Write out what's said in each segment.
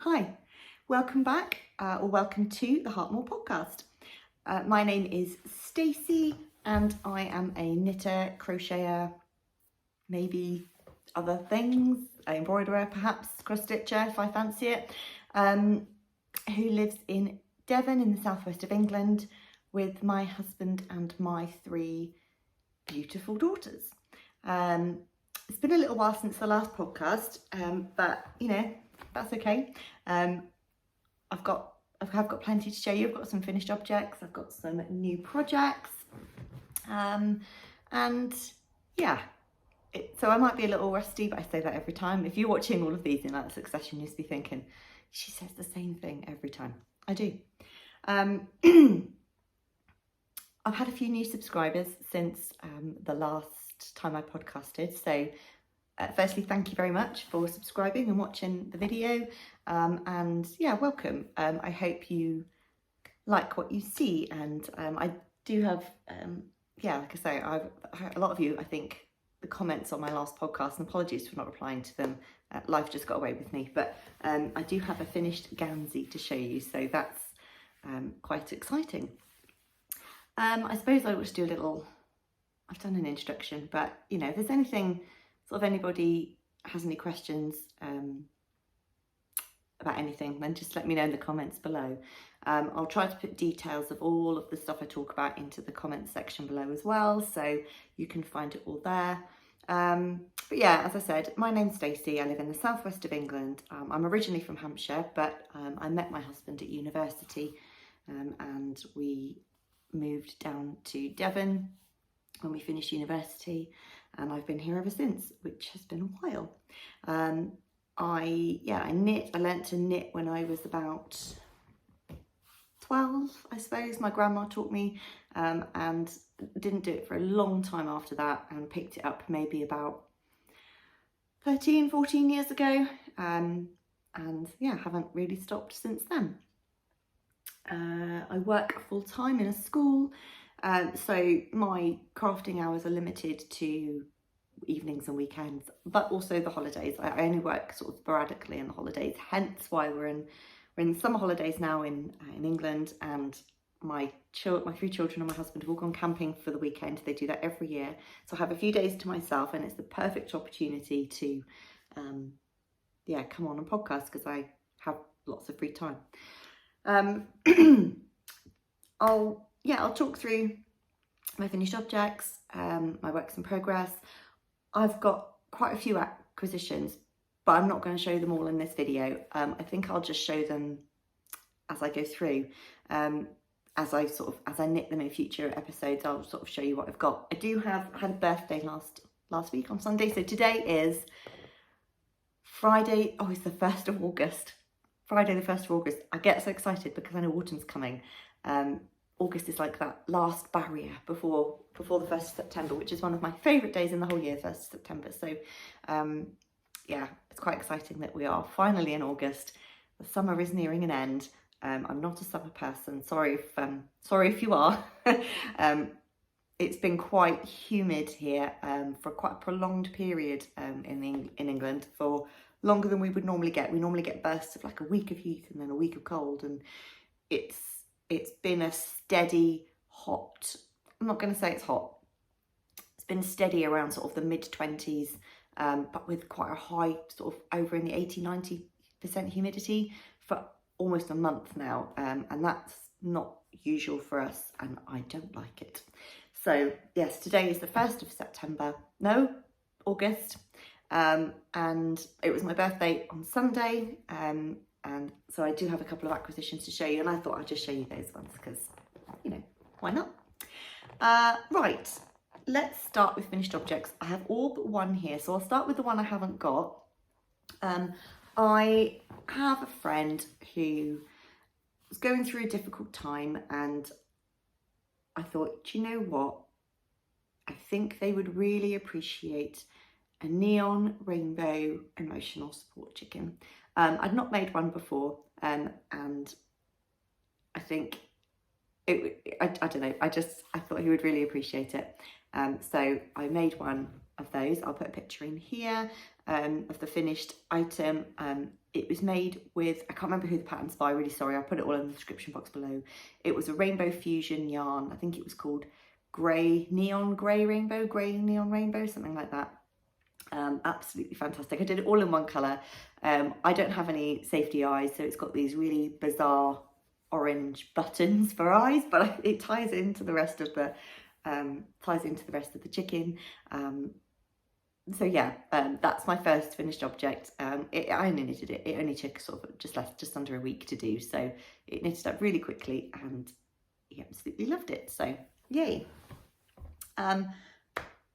Hi, welcome back or welcome to the Heartmoor podcast. My name is Stacey and I am a knitter, crocheter, maybe other things, embroiderer, perhaps cross stitcher if I fancy it, who lives in Devon in the southwest of England with my husband and my 3 beautiful daughters. It's been a little while since the last podcast, but you know, that's okay. I've got plenty to show you. I've got some finished objects, I've got some new projects, and yeah, so I might be a little rusty, but I say that every time. If you're watching all of these in like succession, you'll be thinking, she says the same thing every time. I do. I've had a few new subscribers since the last time I podcasted, so firstly, thank you very much for subscribing and watching the video, and yeah, welcome. I hope you like what you see, and I do have, yeah, like I say, a lot of you, I think, the comments on my last podcast, and apologies for not replying to them, life just got away with me, but I do have a finished Ganzy to show you, so that's quite exciting. I suppose I ought to do a little, I've done an introduction, but you know, if there's anything, sort of anybody has any questions about anything, then just let me know in the comments below. I'll try to put details of all of the stuff I talk about into the comments section below as well, so you can find it all there. But yeah, as I said, my name's Stacey. I live in the southwest of England. I'm originally from Hampshire, but I met my husband at university, and we moved down to Devon when we finished university, and I've been here ever since, which has been a while. I knit. I learnt to knit when I was about 12, I suppose. My grandma taught me, and didn't do it for a long time after that, and picked it up maybe about 13, 14 years ago, and yeah, haven't really stopped since then. I work full-time in a school, so my crafting hours are limited to evenings and weekends, but also the holidays. I only work sort of sporadically in the holidays, hence why we're in summer holidays now in England, and my 3 children and my husband have all gone camping for the weekend. They do that every year, so I have a few days to myself, and it's the perfect opportunity to yeah, come on and podcast because I have lots of free time. I'll talk through my finished objects, my works in progress. I've got quite a few acquisitions, but I'm not going to show them all in this video. I think I'll just show them as I go through. As I knit them in future episodes, I'll sort of show you what I've got. I had a birthday last week on Sunday, so today is Friday. Oh, it's the 1st of August. Friday the 1st of August. I get so excited because I know autumn's coming. August is like that last barrier before the 1st of September, which is one of my favourite days in the whole year, 1st of September. So yeah, it's quite exciting that we are finally in August. The summer is nearing an end. I'm not a summer person. Sorry if you are. It's been quite humid here for quite a prolonged period in England, for longer than we would normally get. We normally get bursts of like a week of heat and then a week of cold, and it's been a steady hot, I'm not going to say it's hot, it's been steady around sort of the mid-20s, but with quite a high sort of over in the 80-90% humidity for almost a month now, and that's not usual for us, and I don't like it. So yes, today is the 1st of August, and it was my birthday on Sunday, and so I do have a couple of acquisitions to show you, and I thought I'd just show you those ones because, you know, why not? Right, let's start with finished objects. I have all but one here, so I'll start with the one I haven't got. I have a friend who was going through a difficult time, and I thought, do you know what? I think they would really appreciate a neon rainbow emotional support chicken. I'd not made one before, and I think I don't know, I thought he would really appreciate it. So I made one of those. I'll put a picture in here of the finished item. It was made with, I can't remember who the pattern's by, really sorry, I'll put it all in the description box below. It was a rainbow fusion yarn. I think it was called neon grey neon rainbow, something like that. Absolutely fantastic. I did it all in one colour. I don't have any safety eyes, so it's got these really bizarre orange buttons for eyes, but it ties into the rest of the chicken. So yeah, that's my first finished object. I only knitted it. It only took sort of just under a week to do, so it knitted up really quickly, and he absolutely loved it. So yay.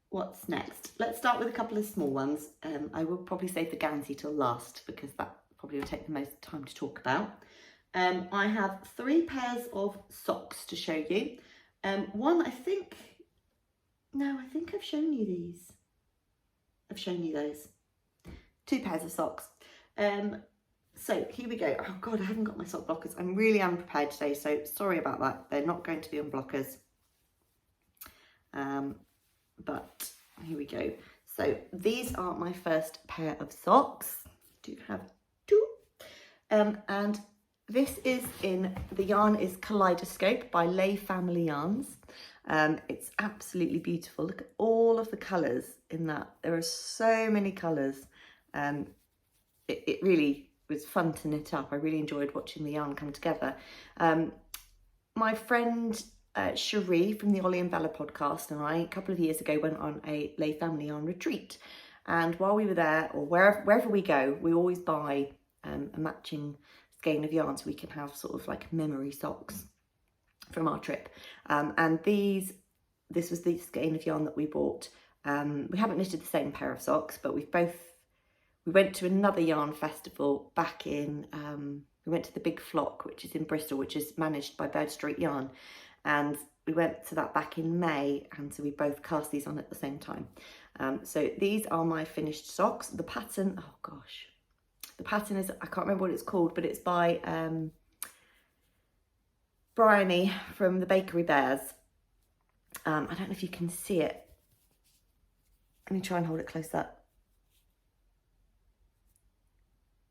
What's next? Let's start with a couple of small ones. I will probably save the Ganzy till last because that probably will take the most time to talk about. I have 3 pairs of socks to show you. One, I think I've shown you these. I've shown you those. 2 pairs of socks. So here we go. Oh God, I haven't got my sock blockers. I'm really unprepared today, so sorry about that. They're not going to be on blockers. But here we go. So these are my first pair of socks. I do have 2. And this is the yarn is Kaleidoscope by Layfamily Yarns. It's absolutely beautiful. Look at all of the colours in that. There are so many colours. It really was fun to knit up. I really enjoyed watching the yarn come together. My friend Cherie from the Ollie and Bella podcast and I, a couple of years ago, went on a Layfamily Yarn retreat. And while we were there, or wherever we go, we always buy a matching skein of yarn so we can have sort of like memory socks from our trip. And this was the skein of yarn that we bought. We haven't knitted the same pair of socks, but we went to another yarn festival back in, we went to the Big Flock, which is in Bristol, which is managed by Bird Street Yarn. And we went to that back in May, and so we both cast these on at the same time. So these are my finished socks. The pattern, oh gosh, the pattern is, I can't remember what it's called, but it's by Prairie from the Bakery Bears. I don't know if you can see it. Let me try and hold it close up.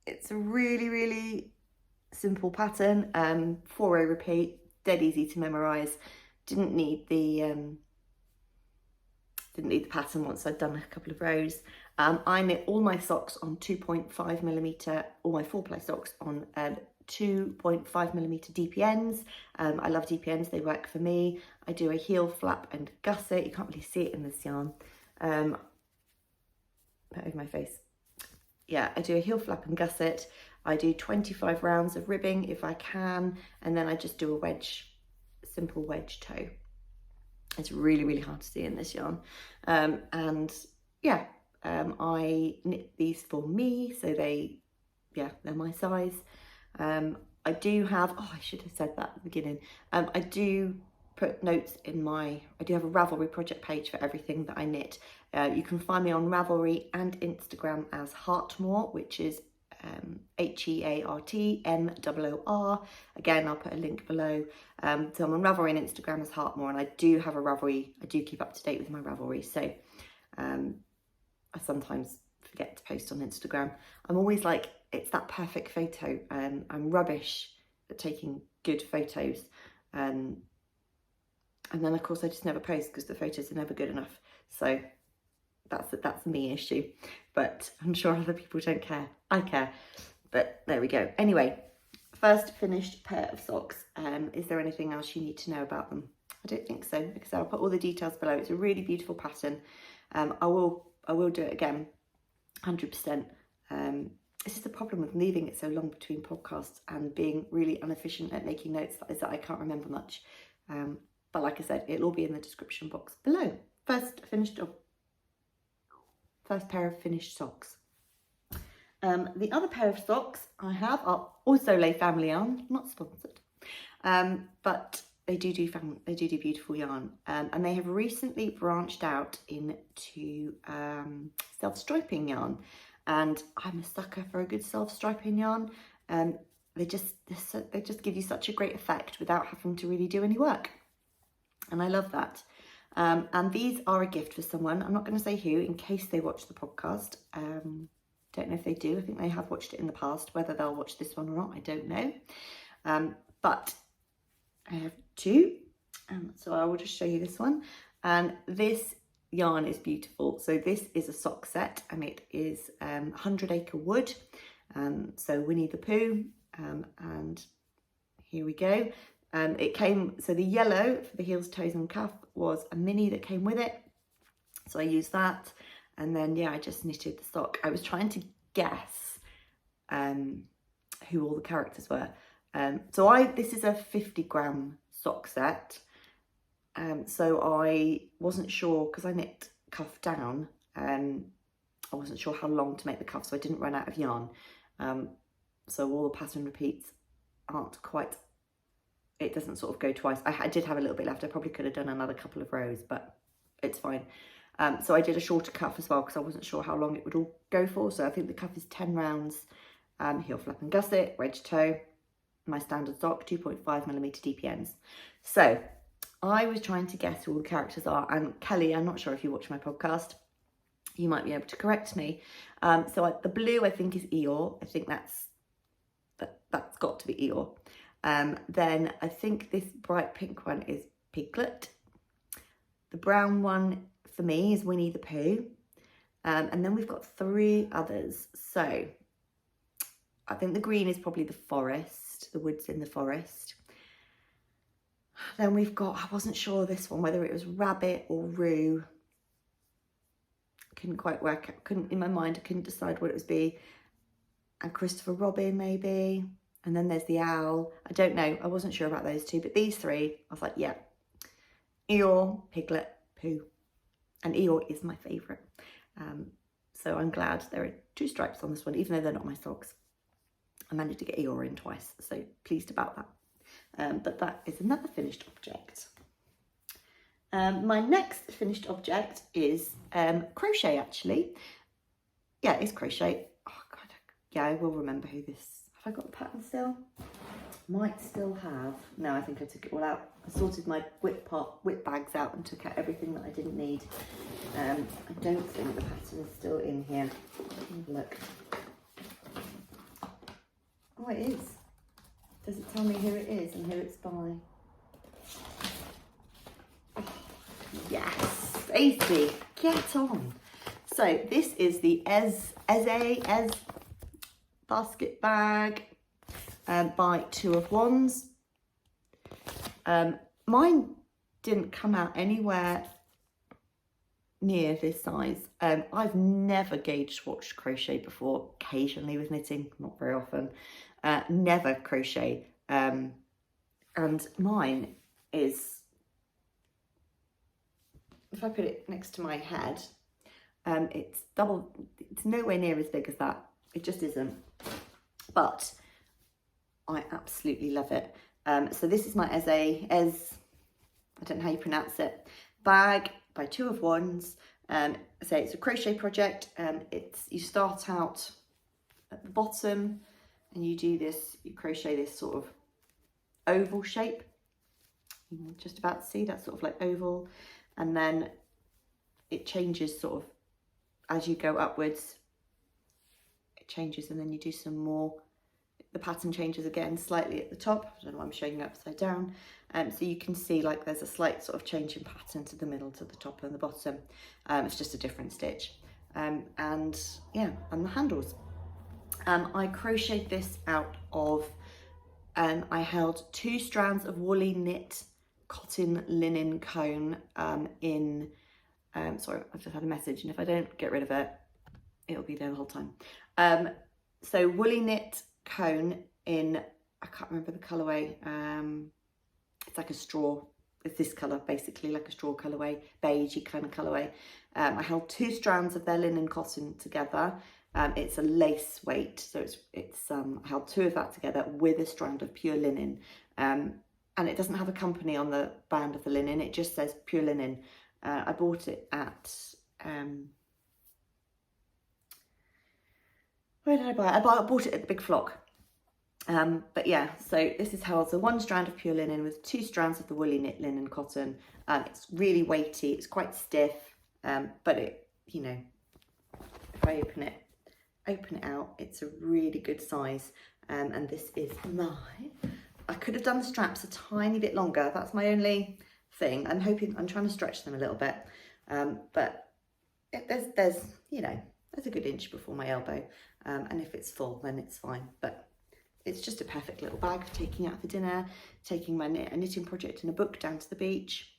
It's a really, really simple pattern, 4-row repeat, dead easy to memorise. Didn't need the pattern once I'd done a couple of rows. I knit all my socks on 2.5mm, all my 4-ply socks on 2.5mm DPNs. I love DPNs, they work for me. I do a heel flap and gusset. You can't really see it in this yarn. Put over my face. Yeah, I do a heel flap and gusset. I do 25 rounds of ribbing if I can, and then I just do a wedge, simple wedge toe. It's really, really hard to see in this yarn. And yeah, I knit these for me, so they're my size. I do have, I should have said that at the beginning. I do put notes in I do have a Ravelry project page for everything that I knit. You can find me on Ravelry and Instagram as Heartmoor, which is HEARTMOOR. Again, I'll put a link below. So I'm on Ravelry and Instagram as Heartmoor, and I do have a Ravelry. I do keep up to date with my Ravelry, so I sometimes forget to post on Instagram. I'm always like, it's that perfect photo. I'm rubbish at taking good photos. And then of course I just never post because the photos are never good enough. So that's me issue, but I'm sure other people don't care. I care, but there we go. Anyway, first finished pair of socks. Is there anything else you need to know about them? I don't think so, because I'll put all the details below. It's a really beautiful pattern. I will do it again, 100%. This is the problem with leaving it so long between podcasts and being really inefficient at making notes, is that I can't remember much. But like I said, it'll all be in the description box below. First pair of finished socks. The other pair of socks I have are also Layfamily Yarn, not sponsored, but they do beautiful yarn, and they have recently branched out into self-striping yarn, and I'm a sucker for a good self-striping yarn. They just give you such a great effect without having to really do any work, and I love that. And these are a gift for someone. I'm not going to say who in case they watch the podcast. Don't know if they do. I think they have watched it in the past. Whether they'll watch this one or not, I don't know. But I have two. So I will just show you this one. And this yarn is beautiful. So this is a sock set, and it is 100 Acre Wood. So Winnie the Pooh. And here we go. It came, so the yellow for the heels, toes and cuff was a mini that came with it. So I used that. And then, yeah, I just knitted the sock. I was trying to guess who all the characters were. This is a 50-gram sock set. So I wasn't sure, because I knit cuff down, I wasn't sure how long to make the cuff, so I didn't run out of yarn. So all the pattern repeats aren't quite, it doesn't sort of go twice. I did have a little bit left. I probably could have done another couple of rows, but it's fine. So I did a shorter cuff as well, because I wasn't sure how long it would all go for. So I think the cuff is 10 rounds, heel flap and gusset, wedge toe, my standard sock, 2.5mm DPNs. So I was trying to guess who all the characters are, and Kelly, I'm not sure if you watch my podcast, you might be able to correct me. The blue I think is Eeyore. I think that's got to be Eeyore. Then I think this bright pink one is Piglet. The brown one for me is Winnie the Pooh. And then we've got three others. So I think the green is probably the forest, the woods in the forest. Then we've got, I wasn't sure this one, whether it was Rabbit or Roo. Couldn't quite work out, in my mind, I couldn't decide what it would be. And Christopher Robin maybe. And then there's the owl. I don't know, I wasn't sure about those two, but these three, I was like, yeah. Eeyore, Piglet, Pooh. And Eeyore is my favourite. So I'm glad there are two stripes on this one, even though they're not my socks. I managed to get Eeyore in twice, so pleased about that. But that is another finished object. My next finished object is crochet, actually. Yeah, it's crochet. Oh God, yeah, I will remember who this. Have I got the pattern still? Might still have. No, I think I took it all out. I sorted my whip bags out and took out everything that I didn't need. I don't think the pattern is still in here. Have a look. Oh, it is. Does it tell me who it is and who it's by? Oh, yes, Stacey, get on. So this is the Ez basket bag by 2 of Wands. Mine didn't come out anywhere near this size. I've never gauge swatched crochet before, occasionally with knitting, not very often. Never crochet. And mine is, if I put it next to my head, it's nowhere near as big as that. It just isn't. But I absolutely love it. So this is my Ez, I don't know how you pronounce it, bag by 2 of Wands. So it's a crochet project. You start out at the bottom and you do this, you crochet this sort of oval shape. You're just about to see that sort of like oval, and then it changes sort of as you go upwards. It changes, and then you do some more. The pattern changes again slightly at the top. I don't know why I'm showing you upside down. So you can see like there's a slight sort of change in pattern to the middle, to the top and the bottom. It's just a different stitch. And yeah, and the handles. I crocheted this out of, I held 2 strands of woolly knit cotton linen cone in, sorry, I've just had a message, and if I don't get rid of it, it'll be there the whole time. So woolly knit cone in, I can't remember the colourway, it's like a straw, it's this colour basically, like a straw colourway, beigey kind of colourway. I held 2 strands of their linen cotton together. It's a lace weight, so it's I held 2 of that together with a strand of pure linen, and it doesn't have a company on the band of the linen, it just says pure linen. I bought it at where did I buy it? I bought it at the Big Flock. But yeah, so this is held, so 1 strand of pure linen with 2 strands of the woolly knit linen cotton. It's really weighty, it's quite stiff, but it, you know, if I open it out, it's a really good size. And this is I could have done the straps a tiny bit longer. That's my only thing. I'm trying to stretch them a little bit. But there's, you know, there's a good inch before my elbow. And if it's full, then it's fine. But it's just a perfect little bag for taking out for dinner, taking my knitting project and a book down to the beach.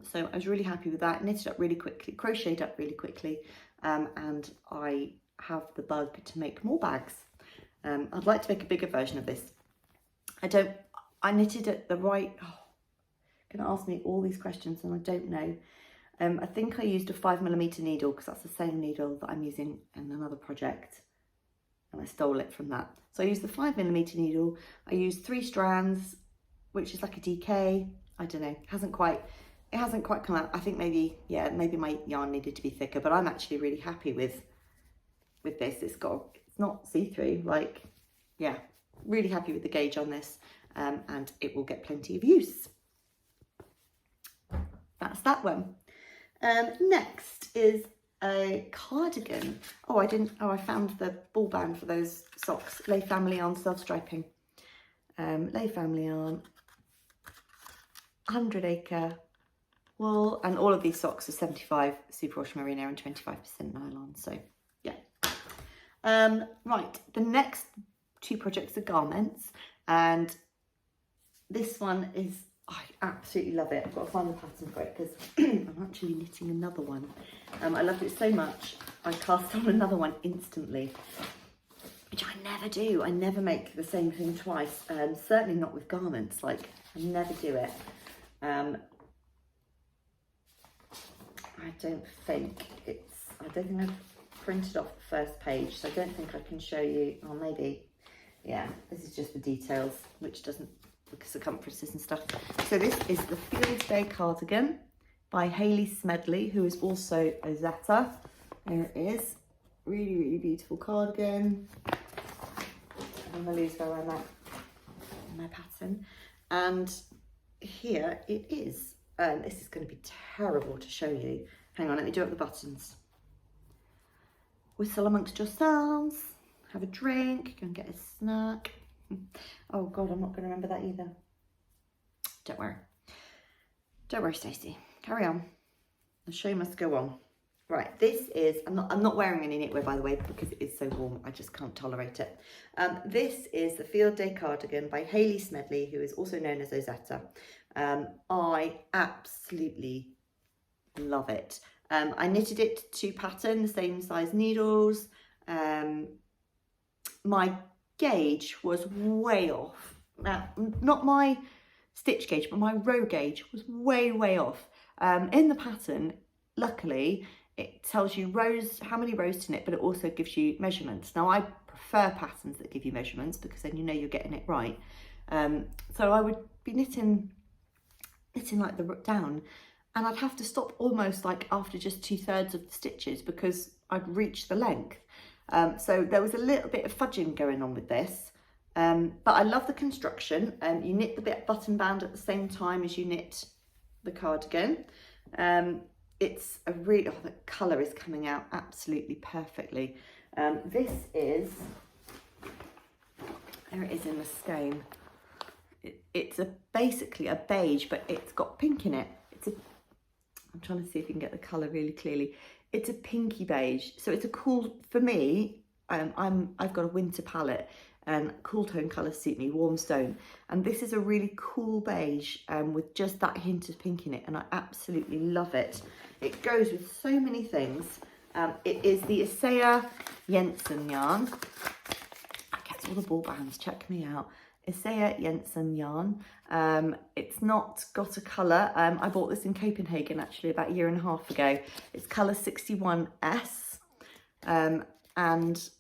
So I was really happy with that. Knitted up really quickly, crocheted up really quickly. And I have the bug to make more bags. I'd like to make a bigger version of this. I knitted at the right, gonna ask me all these questions and I don't know. I think I used a 5mm needle because that's the same needle that I'm using in another project, and I stole it from that. So I used the 5mm needle. I used 3 strands, which is like a DK. I don't know, it hasn't quite come out. I think maybe my yarn needed to be thicker, but I'm actually really happy with this. It's not see-through, like, yeah, really happy with the gauge on this, and it will get plenty of use. That's that one. Next is a cardigan. I found the ball band for those socks. Layfamily Yarn self-striping. Layfamily Yarn, 100 acre wool, and all of these socks are 75 superwash merino and 25% nylon. So yeah. Right, the next 2 projects are garments, and this one is, I absolutely love it. I've got to find the pattern for it because I'm actually knitting another one. I loved it so much, I cast on another one instantly, which I never do. I never make the same thing twice, certainly not with garments. Like, I never do it. I don't think I've printed off the first page, so I don't think I can show you, or maybe, yeah, this is just the details, which doesn't look at circumferences and stuff. So this is the Field Day Cardigan by Hayley Smedley, who is also Ozetta. There it is. Really, really beautiful cardigan. I'm gonna lose where I'm at in my pattern. And here it is. This is going to be terrible to show you. Hang on, let me do up the buttons. Whistle amongst yourselves, have a drink, go and get a snack. Oh God, I'm not going to remember that either. Don't worry. Don't worry, Stacey. Carry on. The show must go on. Right, this is, I'm not wearing any knitwear, by the way, because it is so warm. I just can't tolerate it. This is the Field Day Cardigan by Hayley Smedley, who is also known as Ozetta. I absolutely love it. I knitted it to pattern, the same size needles. My gauge was way off. Now, not my stitch gauge, but my row gauge was way off. In the pattern, luckily, it tells you how many rows to knit, but it also gives you measurements. Now, I prefer patterns that give you measurements because then you know you're getting it right. So I would be knitting like the down, and I'd have to stop almost like after just 2/3 of the stitches because I'd reached the length. So there was a little bit of fudging going on with this, but I love the construction. You knit the button band at the same time as you knit the cardigan. It's a really, the colour is coming out absolutely perfectly. This is, there it is in the skein. It's basically a beige, but it's got pink in it. I'm trying to see if you can get the colour really clearly. It's a pinky beige, so it's a cool, for me, I've got a winter palette, and cool tone colours suit me, warm stone, and this is a really cool beige with just that hint of pink in it, and I absolutely love it. It goes with so many things. It is the Isager Jensen yarn. I get all the ball bands, check me out. Isager Jensen yarn. It's not got a colour. I bought this in Copenhagen actually about a year and a half ago. It's colour 61S, and it's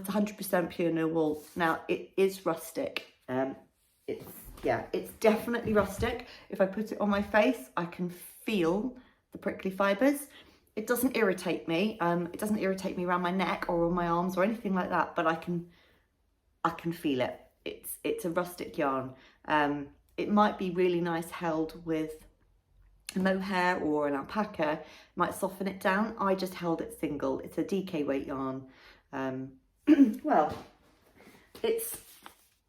100% pure no wool. Now it is rustic. It's definitely rustic. If I put it on my face, I can feel the prickly fibres. It doesn't irritate me. It doesn't irritate me around my neck or on my arms or anything like that, but I can feel it. it's a rustic yarn. It might be really nice held with a mohair or an alpaca, might soften it down. I just held it single. It's a DK weight yarn. Well, it's,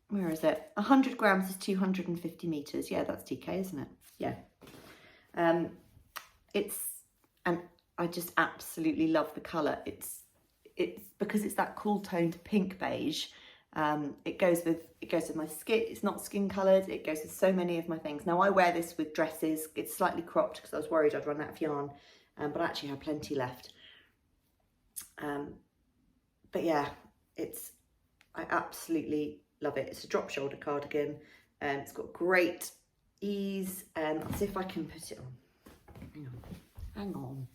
where is it? 100 grams is 250 meters. Yeah, that's DK, isn't it? Yeah. And I just absolutely love the color. It's because it's that cool toned pink beige. It goes with my skin. It's not skin coloured. It goes with so many of my things. Now I wear this with dresses. It's slightly cropped because I was worried I'd run out of yarn, but I actually have plenty left. But yeah, I absolutely love it. It's a drop shoulder cardigan. It's got great ease. I'll see if I can put it on. Hang on.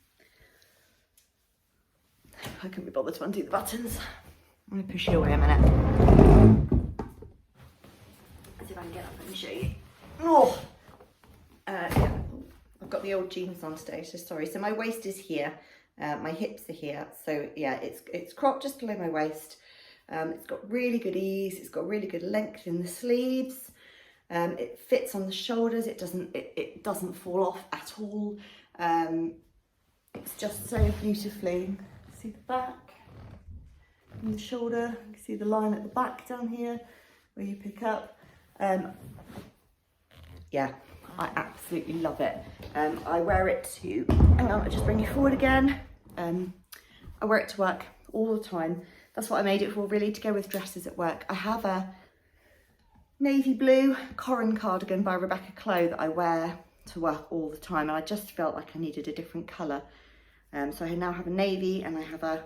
I couldn't be bothered to undo the buttons. I'm going to push you away a minute. Let's see if I can get up and show you. Oh! Yeah, I've got the old jeans on today, so sorry. So my waist is here, my hips are here. So yeah, it's cropped just below my waist. It's got really good ease. It's got really good length in the sleeves. It fits on the shoulders. It doesn't fall off at all. It's just so beautifully. See the back and the shoulder. You can see the line at the back down here where you pick up. Yeah, I absolutely love it. I wear it to, hang on, I'll just bring you forward again. I wear it to work all the time. That's what I made it for, really, to go with dresses at work. I have a navy blue Corin cardigan by Rebecca Clow that I wear to work all the time, and I just felt like I needed a different colour. So I now have a navy and I have a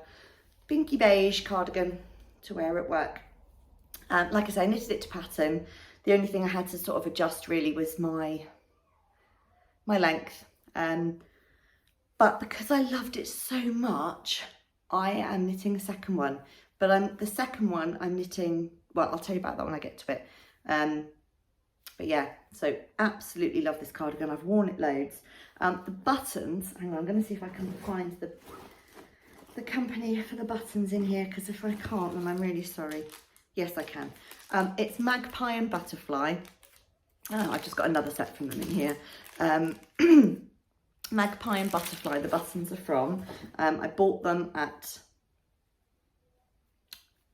pinky beige cardigan to wear at work. Like I say, I knitted it to pattern. The only thing I had to sort of adjust really was my length. But because I loved it so much, I am knitting a second one. But the second one I'm knitting, well, I'll tell you about that when I get to it. But yeah, so absolutely love this cardigan. I've worn it loads. The buttons, hang on, I'm going to see if I can find the company for the buttons in here, because if I can't, then I'm really sorry. Yes, I can. It's Magpie and Butterfly. Oh, I've just got another set from them in here. Magpie and Butterfly, the buttons are from. I bought them at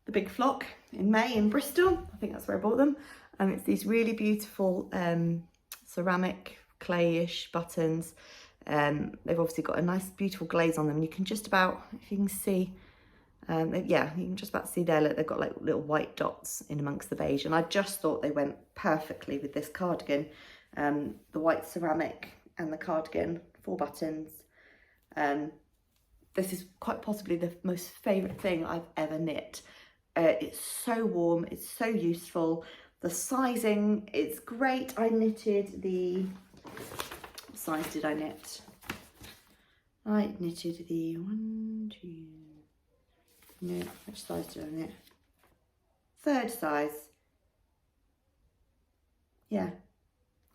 the Big Flock in May in Bristol. I think that's where I bought them. It's these really beautiful ceramic clayish buttons. They've obviously got a nice beautiful glaze on them. You can just about, if you can see, yeah, you can just about see there, look, they've got like little white dots in amongst the beige, and I just thought they went perfectly with this cardigan. The white ceramic and the cardigan, 4 buttons. This is quite possibly the most favourite thing I've ever knit. It's so warm, it's so useful. The sizing is great. I knitted the, what size did I knit? I knitted the no, which size did I knit? 3rd size. Yeah,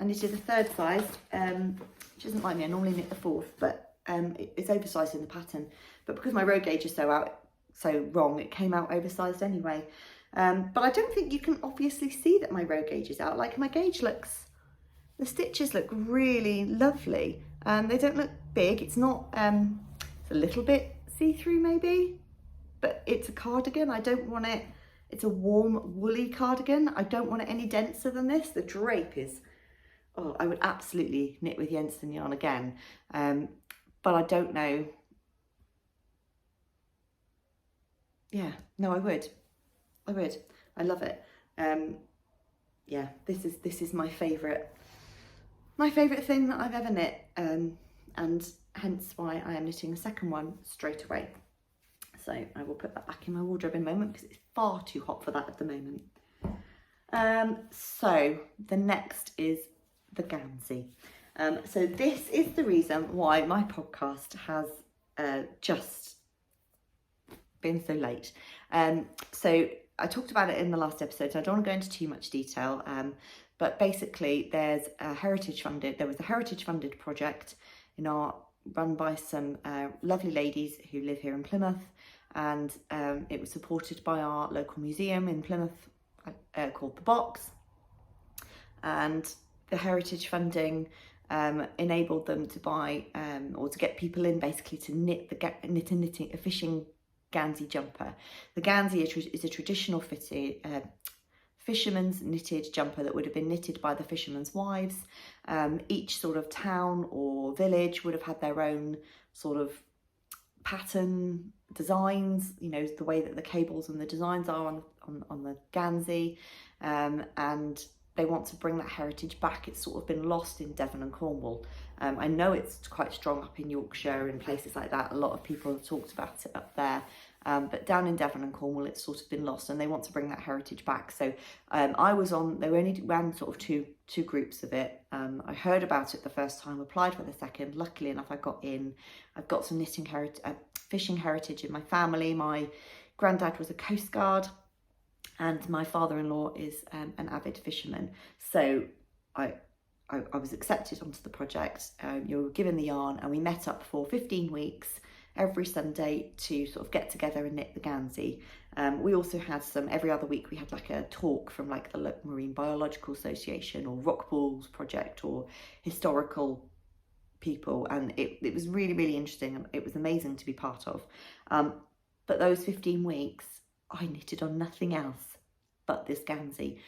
I knitted the 3rd size, which isn't like me. I normally knit the 4th, but it's oversized in the pattern. But because my row gauge is so wrong, it came out oversized anyway. But I don't think you can obviously see that my row gauge is out. Like, my gauge looks, the stitches look really lovely. They don't look big. It's not, it's a little bit see-through maybe, but it's a cardigan. I don't want it, it's a warm woolly cardigan. I don't want it any denser than this. The drape is, oh, I would absolutely knit with Jensen yarn again. But I don't know. Yeah, no, I would. I love it. Yeah, this is my favourite thing that I've ever knit, and hence why I am knitting a second one straight away. So I will put that back in my wardrobe in a moment because it's far too hot for that at the moment. So the next is the Ganzy. So this is the reason why my podcast has just been so late. So I talked about it in the last episode, so I don't want to go into too much detail. But basically, there was a heritage funded project run by some lovely ladies who live here in Plymouth, and it was supported by our local museum in Plymouth. called The Box, and the heritage funding enabled them to buy or to get people in basically to knit a fishing Ganzy jumper. The Ganzy is a traditional fisherman's knitted jumper that would have been knitted by the fishermen's wives. Each sort of town or village would have had their own sort of pattern designs, you know, the way that the cables and the designs are on the Ganzy, and they want to bring that heritage back. It's sort of been lost in Devon and Cornwall. I know it's quite strong up in Yorkshire and places like that. A lot of people have talked about it up there. But down in Devon and Cornwall, it's sort of been lost, and they want to bring that heritage back. So I was on, they only ran sort of two groups of it. I heard about it the first time, applied for the second. Luckily enough, I got in. I've got some fishing heritage in my family. My granddad was a Coast Guard, and my father-in-law is an avid fisherman. So I was accepted onto the project. You were given the yarn, and we met up for 15 weeks every Sunday to sort of get together and knit the Ganzy. We also had every other week we had like a talk from like the Marine Biological Association or Rock Pools Project or historical people, and it was really, really interesting, and it was amazing to be part of. But those 15 weeks, I knitted on nothing else but this Ganzy.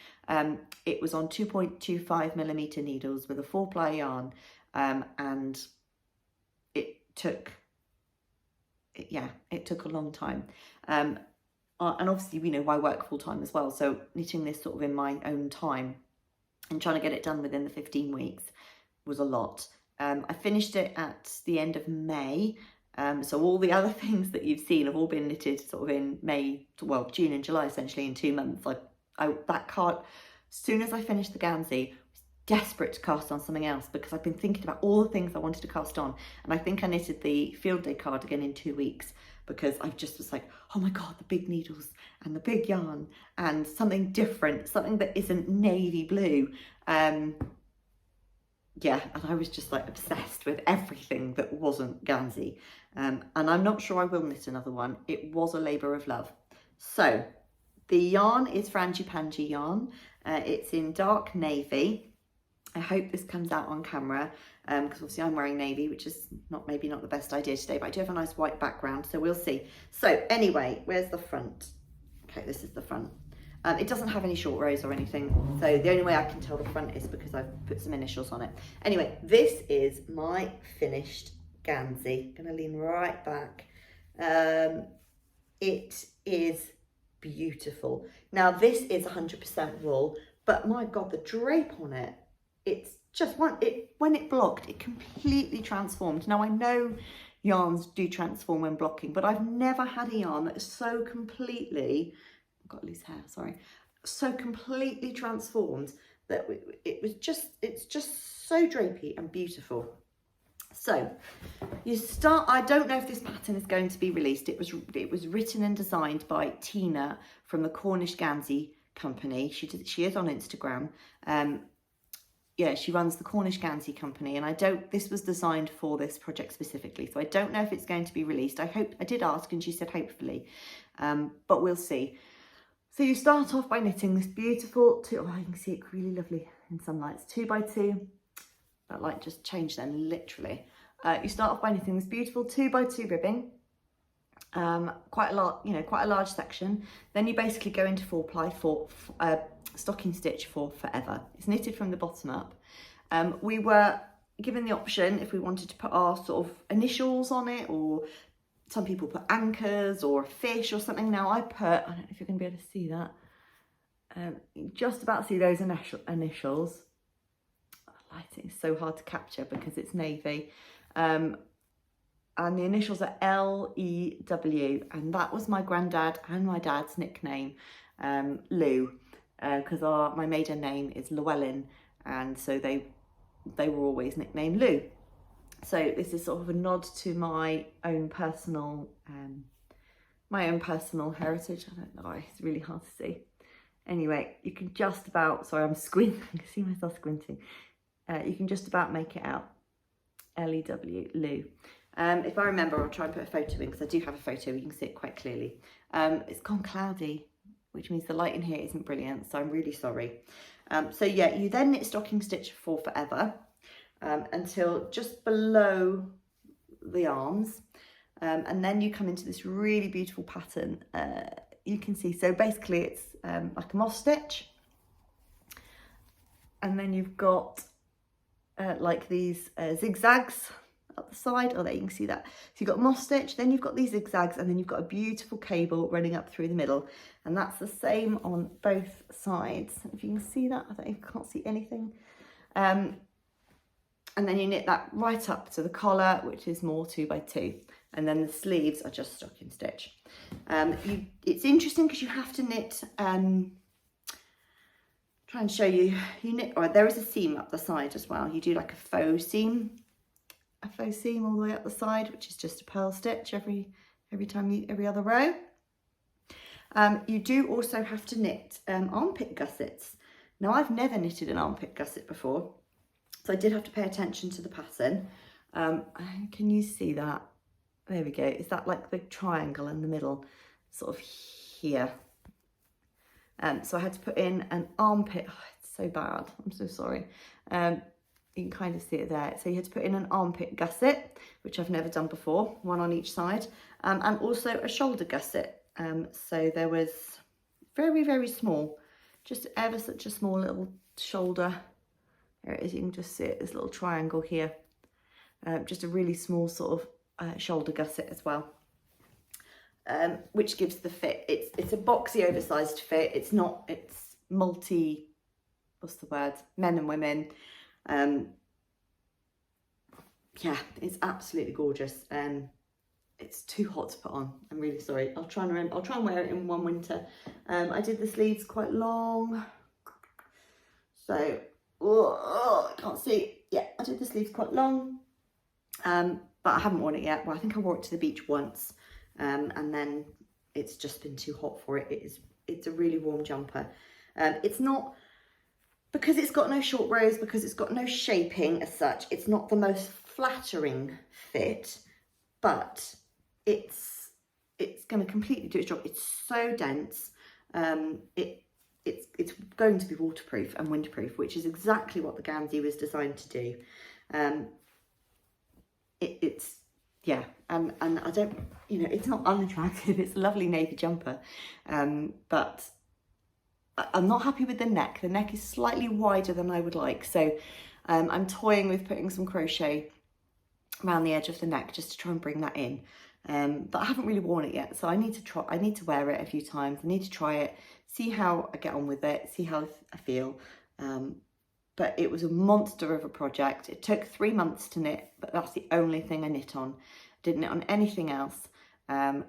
It was on 2.25mm needles with a 4-ply yarn, and it took a long time. And obviously, you know, I work full time as well, so knitting this sort of in my own time and trying to get it done within the 15 weeks was a lot. I finished it at the end of May. So all the other things that you've seen have all been knitted sort of in June and July, essentially in 2 months. As soon as I finished the Ganzy, desperate to cast on something else because I've been thinking about all the things I wanted to cast on, and I think I knitted the field day cardigan in 2 weeks because I just was like, oh my god, the big needles and the big yarn and something different, something that isn't navy blue. Yeah, and I was just like obsessed with everything that wasn't Ganzy, and I'm not sure I will knit another one. It was a labour of love. So the yarn is Frangipani yarn. It's in dark navy. I hope this comes out on camera because obviously I'm wearing navy, which is maybe not the best idea today, but I do have a nice white background, so we'll see. So anyway, where's the front? Okay, this is the front. It doesn't have any short rows or anything, so the only way I can tell the front is because I've put some initials on it. Anyway, this is my finished Ganzy. I'm going to lean right back. It is beautiful. Now this is 100% wool, but my god, the drape on it, it's just when it blocked, it completely transformed. Now I know yarns do transform when blocking, but I've never had a yarn that is so completely, I've got loose hair, sorry, so completely transformed that it's just so drapey and beautiful. So you start, I don't know if this pattern is going to be released. It was written and designed by Tina from the Cornish Gansey company. She is on Instagram. Yeah, she runs the Cornish Gansey company, and this was designed for this project specifically, so I don't know if it's going to be released. I did ask, and she said hopefully, but we'll see. So you start off by knitting this beautiful you can see it really lovely in some lights, 2x2. That light just changed then, literally. You start off by knitting this beautiful 2x2 ribbing, quite a large section. Then you basically go into 4-ply for stocking stitch for forever. It's knitted from the bottom up. We were given the option if we wanted to put our sort of initials on it, or some people put anchors or a fish or something. Now I don't know if you're going to be able to see that. Just about see those initials. Lighting is so hard to capture because it's navy. And the initials are L-E-W, and that was my granddad and my dad's nickname, Lou, because my maiden name is Llewellyn, and so they were always nicknamed Lou. So this is sort of a nod to my own personal heritage. I don't know, it's really hard to see. Anyway, you can just about, sorry, I'm squinting, I can see myself squinting. You can just about make it out. L-E-W, Lou. If I remember, I'll try and put a photo in because I do have a photo, you can see it quite clearly. It's gone cloudy. which means the light in here isn't brilliant, so I'm really sorry. So yeah, you then knit stocking stitch for forever until just below the arms, and then you come into this really beautiful pattern. You can see, so basically it's like a moss stitch, and then you've got like these zigzags up the side. Oh, there you can see that. So you've got moss stitch, then you've got these zigzags, and then you've got a beautiful cable running up through the middle, and that's the same on both sides. If you can see that, I can't see anything. And then you knit that right up to the collar, which is more 2 by 2, and then the sleeves are just stocking stitch. It's interesting because you have to knit. Try and show you. You knit. Or there is a seam up the side as well. You do like a faux seam all the way up the side, which is just a purl stitch every other row. You do also have to knit armpit gussets. Now, I've never knitted an armpit gusset before, so I did have to pay attention to the pattern. Can you see that? There we go. Is that like the triangle in the middle, sort of here? So I had to put in an armpit. Oh, it's so bad. I'm so sorry. You can kind of see it there. So you had to put in an armpit gusset, which I've never done before, one on each side, and also a shoulder gusset. So there was very, very small, just ever such a small little shoulder. There it is. You can just see it, this little triangle here. Just a really small sort of shoulder gusset as well. Which gives the fit. It's a boxy, oversized fit. It's multi, what's the word? Men and women. Yeah, it's absolutely gorgeous. It's too hot to put on. I'm really sorry. I'll try and remember. I'll try and wear it in one winter. I did the sleeves quite long, so I can't see. Yeah, I did the sleeves quite long, but I haven't worn it yet. Well, I think I wore it to the beach once. And then it's just been too hot for it. It's a really warm jumper. It's not, because it's got no short rows, because it's got no shaping as such, it's not the most flattering fit, but it's going to completely do its job. It's so dense. It's going to be waterproof and windproof, which is exactly what the Ganzy was designed to do. Yeah, and I don't, it's not unattractive. It's a lovely navy jumper, but I'm not happy with the neck. The neck is slightly wider than I would like, so I'm toying with putting some crochet around the edge of the neck just to try and bring that in. But I haven't really worn it yet, so I need to wear it a few times. I need to try it, see how I get on with it, see how I feel. But it was a monster of a project. It took 3 months to knit, but that's the only thing I knit on. Didn't knit on anything else. And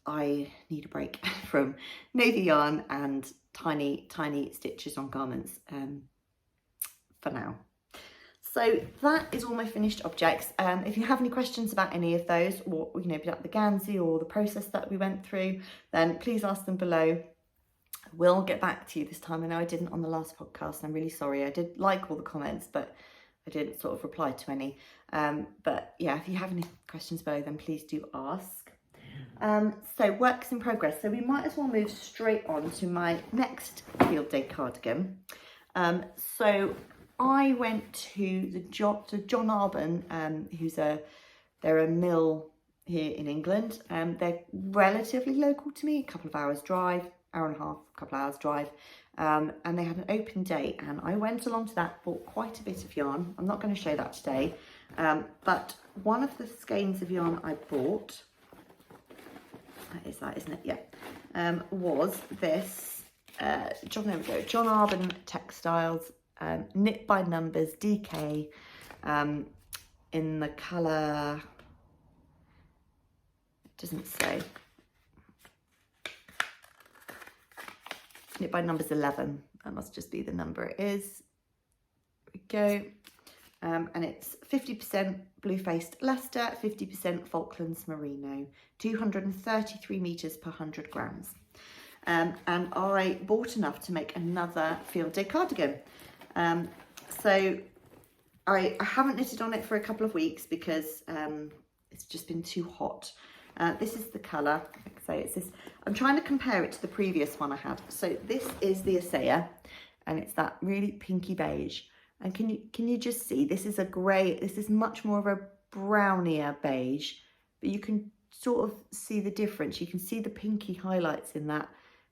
I need a break from navy yarn and tiny, tiny stitches on garments for now. So that is all my finished objects. If you have any questions about any of those, or about the Ganzy or the process that we went through, then please ask them below. Will get back to you this time. I know I didn't on the last podcast. I'm really sorry. I did like all the comments, but I didn't sort of reply to any. But yeah, if you have any questions below, then please do ask. So works in progress. So we might as well move straight on to my next field day cardigan. So I went to John Arbon, they're a mill here in England. They're relatively local to me, a couple of hours drive. Hour and a half, a couple of hours drive, and they had an open day, and I went along to that, bought quite a bit of yarn. I'm not going to show that today, but one of the skeins of yarn I bought, that is that, isn't it? Yeah, was this John Arbon Textiles knit by numbers DK in the colour, it doesn't say. Knit by numbers 11. That must just be the number it is. There we go. And it's 50% blue-faced Leicester, 50% Falklands Merino, 233 meters per 100 grams. And I bought enough to make another field day cardigan. So I haven't knitted on it for a couple of weeks because it's just been too hot This is the colour. Like I say, it's this. I'm trying to compare it to the previous one I had. So this is the Isager, and it's that really pinky beige. And can you just see, this is a grey, this is much more of a brownier beige, but you can sort of see the difference. You can see the pinky highlights in that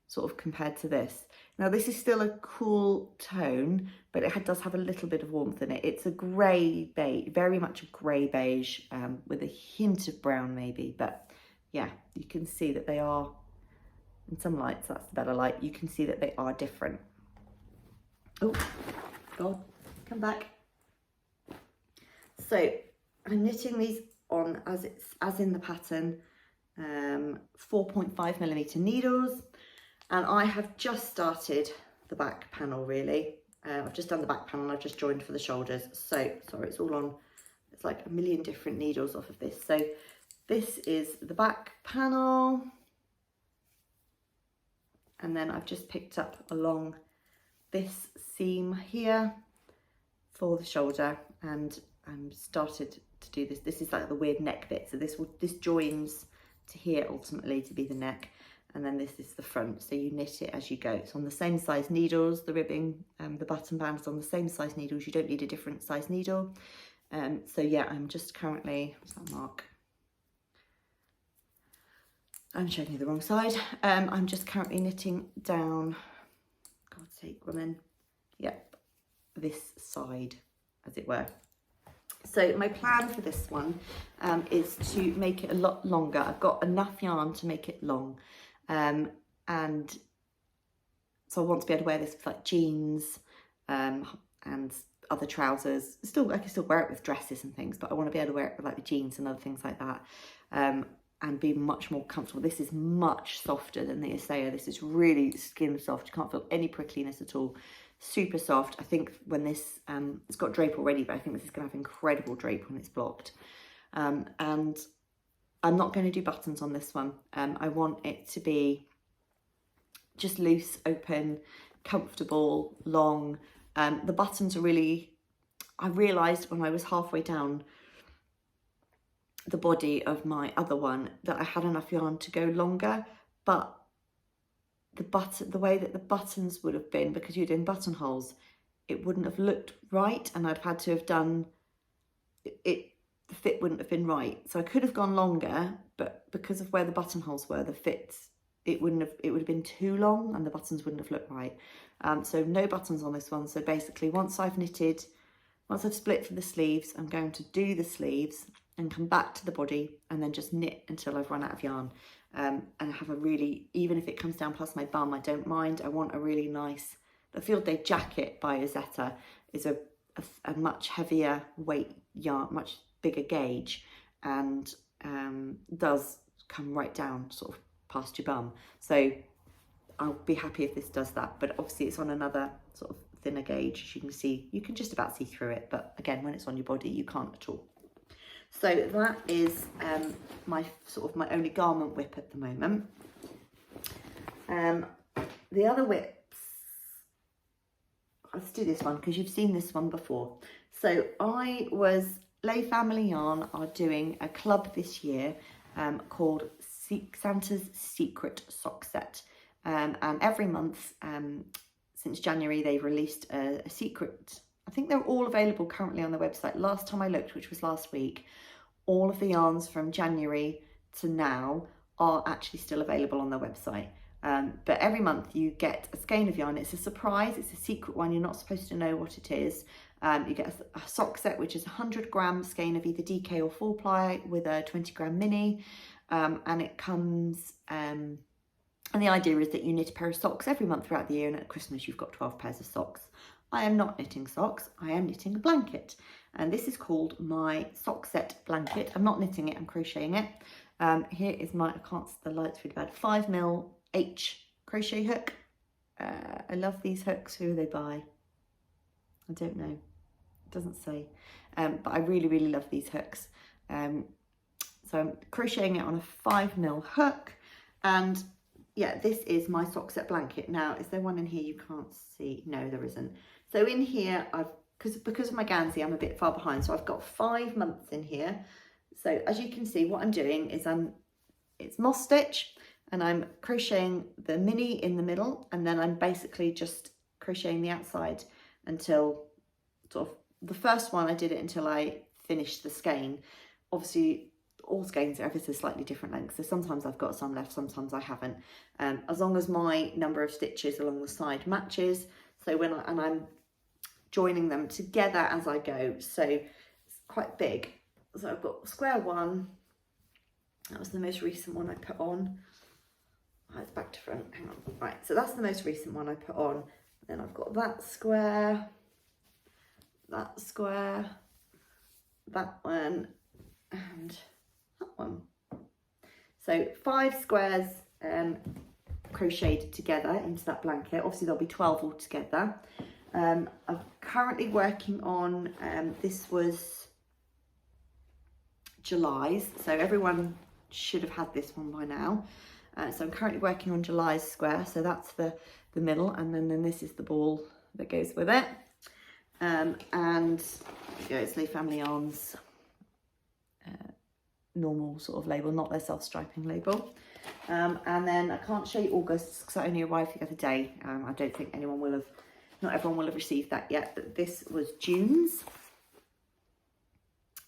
sort of compared to this. Now this is still a cool tone, but it does have a little bit of warmth in it. It's a grey beige, very much a grey beige, with a hint of brown maybe, but yeah, you can see that they are, in some lights, that's the better light, you can see that they are different. Oh, God, come back. So I'm knitting these on as in the pattern, 4.5mm needles, and I have just started the back panel really. I've just done the back panel, I've just joined for the shoulders. So sorry, it's all on, it's like a million different needles off of this. So this is the back panel, and then I've just picked up along this seam here for the shoulder, and I'm started to do this. This is like the weird neck bit, so this joins to here ultimately to be the neck, and then this is the front, so you knit it as you go. It's on the same size needles, the ribbing, the button band is on the same size needles, you don't need a different size needle. So yeah, I'm just currently, what's that mark? I'm showing you the wrong side. I'm just currently knitting down, God's sake, woman, yep, this side, as it were. So my plan for this one is to make it a lot longer. I've got enough yarn to make it long, and so I want to be able to wear this with like jeans and other trousers. I can still wear it with dresses and things, but I want to be able to wear it with like the jeans and other things like that, and be much more comfortable. This is much softer than the Isager. This is really skin soft. You can't feel any prickliness at all. Super soft. I think when this, it's got drape already, but I think this is going to have incredible drape when it's blocked. And I'm not going to do buttons on this one. I want it to be just loose, open, comfortable, long. The buttons are really, I realised when I was halfway down the body of my other one that I had enough yarn to go longer, but the way that the buttons would have been, because you're doing buttonholes, it wouldn't have looked right, and I'd had to have done it, the fit wouldn't have been right. So I could have gone longer, but because of where the buttonholes were, the fits, it would have been too long and the buttons wouldn't have looked right. So no buttons on this one. So basically once I've split for the sleeves, I'm going to do the sleeves and come back to the body and then just knit until I've run out of yarn. And have a really, even if it comes down past my bum, I don't mind. I want a really nice, the Field Day Jacket by Ozetta is a much heavier weight yarn, much bigger gauge, and does come right down sort of past your bum. So I'll be happy if this does that, but obviously it's on another sort of thinner gauge. As you can see, you can just about see through it, but again, when it's on your body, you can't at all. So that is my only garment whip at the moment. The other whips, let's do this one because you've seen this one before. So Layfamily Yarn are doing a club this year called Santa's Secret Sock Set. And every month since January, they've released a secret. I think they're all available currently on the website. Last time I looked, which was last week, all of the yarns from January to now are actually still available on their website. But every month you get a skein of yarn. It's a surprise, it's a secret one. You're not supposed to know what it is. You get a sock set, which is a 100-gram skein of either DK or 4-ply with a 20-gram mini. And it comes, and the idea is that you knit a pair of socks every month throughout the year, and at Christmas you've got 12 pairs of socks. I am not knitting socks, I am knitting a blanket. And this is called my sock set blanket. I'm not knitting it, I'm crocheting it. Here is my, the light's really bad, 5mm H crochet hook. I love these hooks. Who are they by? I don't know, it doesn't say. But I really, really love these hooks. So I'm crocheting it on a 5mm hook. And yeah, this is my sock set blanket. Now, is there one in here you can't see? No, there isn't. So in here, because of my Ganzy, I'm a bit far behind. So I've got 5 months in here. So as you can see, what I'm doing is I'm it's moss stitch, and I'm crocheting the mini in the middle, and then I'm basically just crocheting the outside until sort of the first one I did it until I finished the skein. Obviously all skeins are ever so slightly different lengths, so sometimes I've got some left, sometimes I haven't. As long as my number of stitches along the side matches, so when I'm joining them together as I go, so it's quite big. So I've got square one, that was the most recent one I put on. Oh, it's back to front, hang on. Right, so that's the most recent one I put on. Then I've got that square, that one, and that one. So 5 squares crocheted together into that blanket. Obviously there'll be 12 altogether. I'm currently working on, this was July's, so everyone should have had this one by now. So I'm currently working on July's square, so that's the middle, and then this is the ball that goes with it. And you know, it's Layfamily Yarns normal sort of label, not their self-striping label. And then I can't show you August because I only arrived the other day. I don't think not everyone will have received that yet, but this was June's.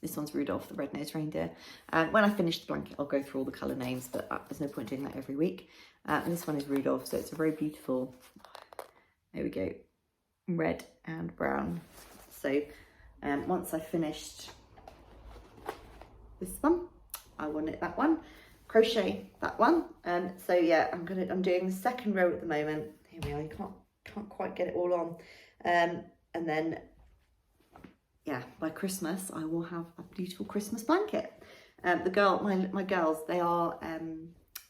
This one's Rudolph the Red-Nosed Reindeer. When I finish the blanket, I'll go through all the colour names, but there's no point doing that every week. And this one is Rudolph, so it's a very beautiful, there we go, red and brown. So once I've finished this one, I will knit that one, crochet that one. So yeah, I'm doing the second row at the moment. Here we are, you can't quite get it all on. And then yeah, by Christmas I will have a beautiful Christmas blanket. My girls, they are,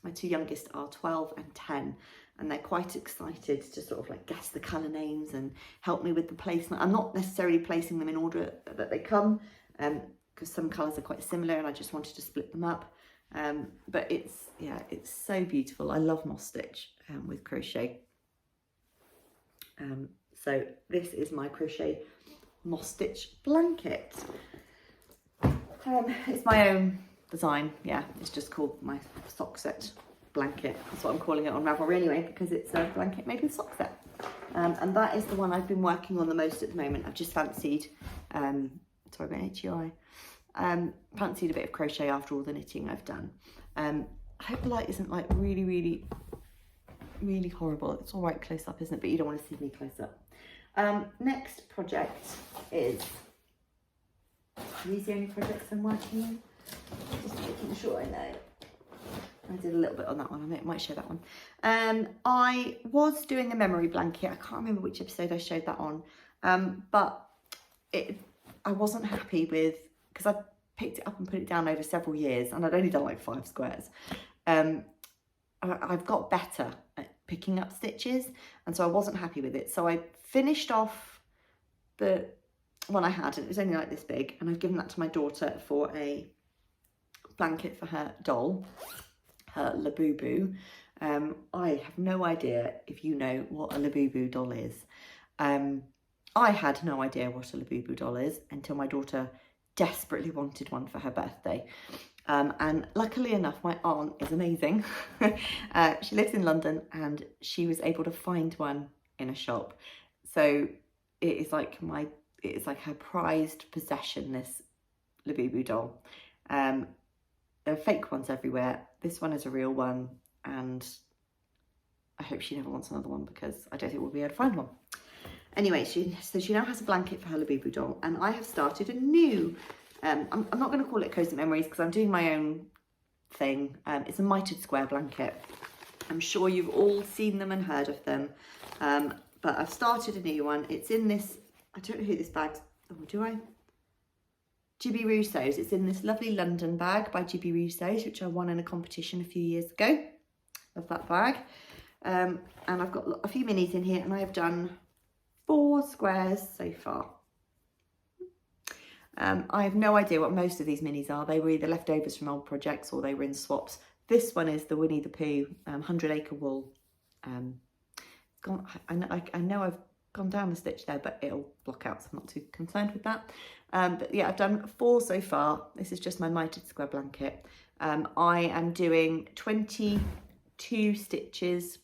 my 2 youngest are 12 and 10, and they're quite excited to sort of like guess the colour names and help me with the placement. I'm not necessarily placing them in order that they come, because some colours are quite similar and I just wanted to split them up. But it's so beautiful. I love moss stitch with crochet. So this is my crochet moss stitch blanket. It's my own design. Yeah, it's just called my sock set blanket. That's what I'm calling it on Ravelry anyway, because it's a blanket made with sock set. And that is the one I've been working on the most at the moment. I've just fancied, sorry about HUI, fancied a bit of crochet after all the knitting I've done. I hope the light isn't like really horrible. It's all right close up, isn't it? But you don't want to see me close up. Next project is, these are the only projects I'm working on. Just making sure I know. I did a little bit on that one. I might show that one. I was doing a memory blanket. I can't remember which episode I showed that on. But I wasn't happy with, because I picked it up and put it down over several years, and I'd only done like 5 squares. I've got better at picking up stitches, and so I wasn't happy with it. So I finished off the one I had, and it was only like this big, and I've given that to my daughter for a blanket for her doll, her Labubu. I have no idea if you know what a Labubu doll is. I had no idea what a Labubu doll is until my daughter desperately wanted one for her birthday. And luckily enough, my aunt is amazing. She lives in London, and she was able to find one in a shop. So it is like her prized possession, this Labubu doll. There are fake ones everywhere. This one is a real one, and I hope she never wants another one, because I don't think we'll be able to find one. Anyway, she now has a blanket for her Labubu doll, and I have started a new, I'm not going to call it Cozy Memories because I'm doing my own thing. It's a Mitred Square Blanket. I'm sure you've all seen them and heard of them, but I've started a new one. It's in this, I don't know who this bag's, oh, do I? Gibby Russo's. It's in this lovely London bag by Gibby Russo's, which I won in a competition a few years ago. Love that bag. And I've got a few minis in here, and I have done 4 squares so far. I have no idea what most of these minis are. They were either leftovers from old projects or they were in swaps. This one is the Winnie the Pooh 100 Acre Wool. I know I've gone down a stitch there, but it'll block out, so I'm not too concerned with that. But yeah, I've done 4 so far. This is just my Mitred Square Blanket. I am doing 22 stitches.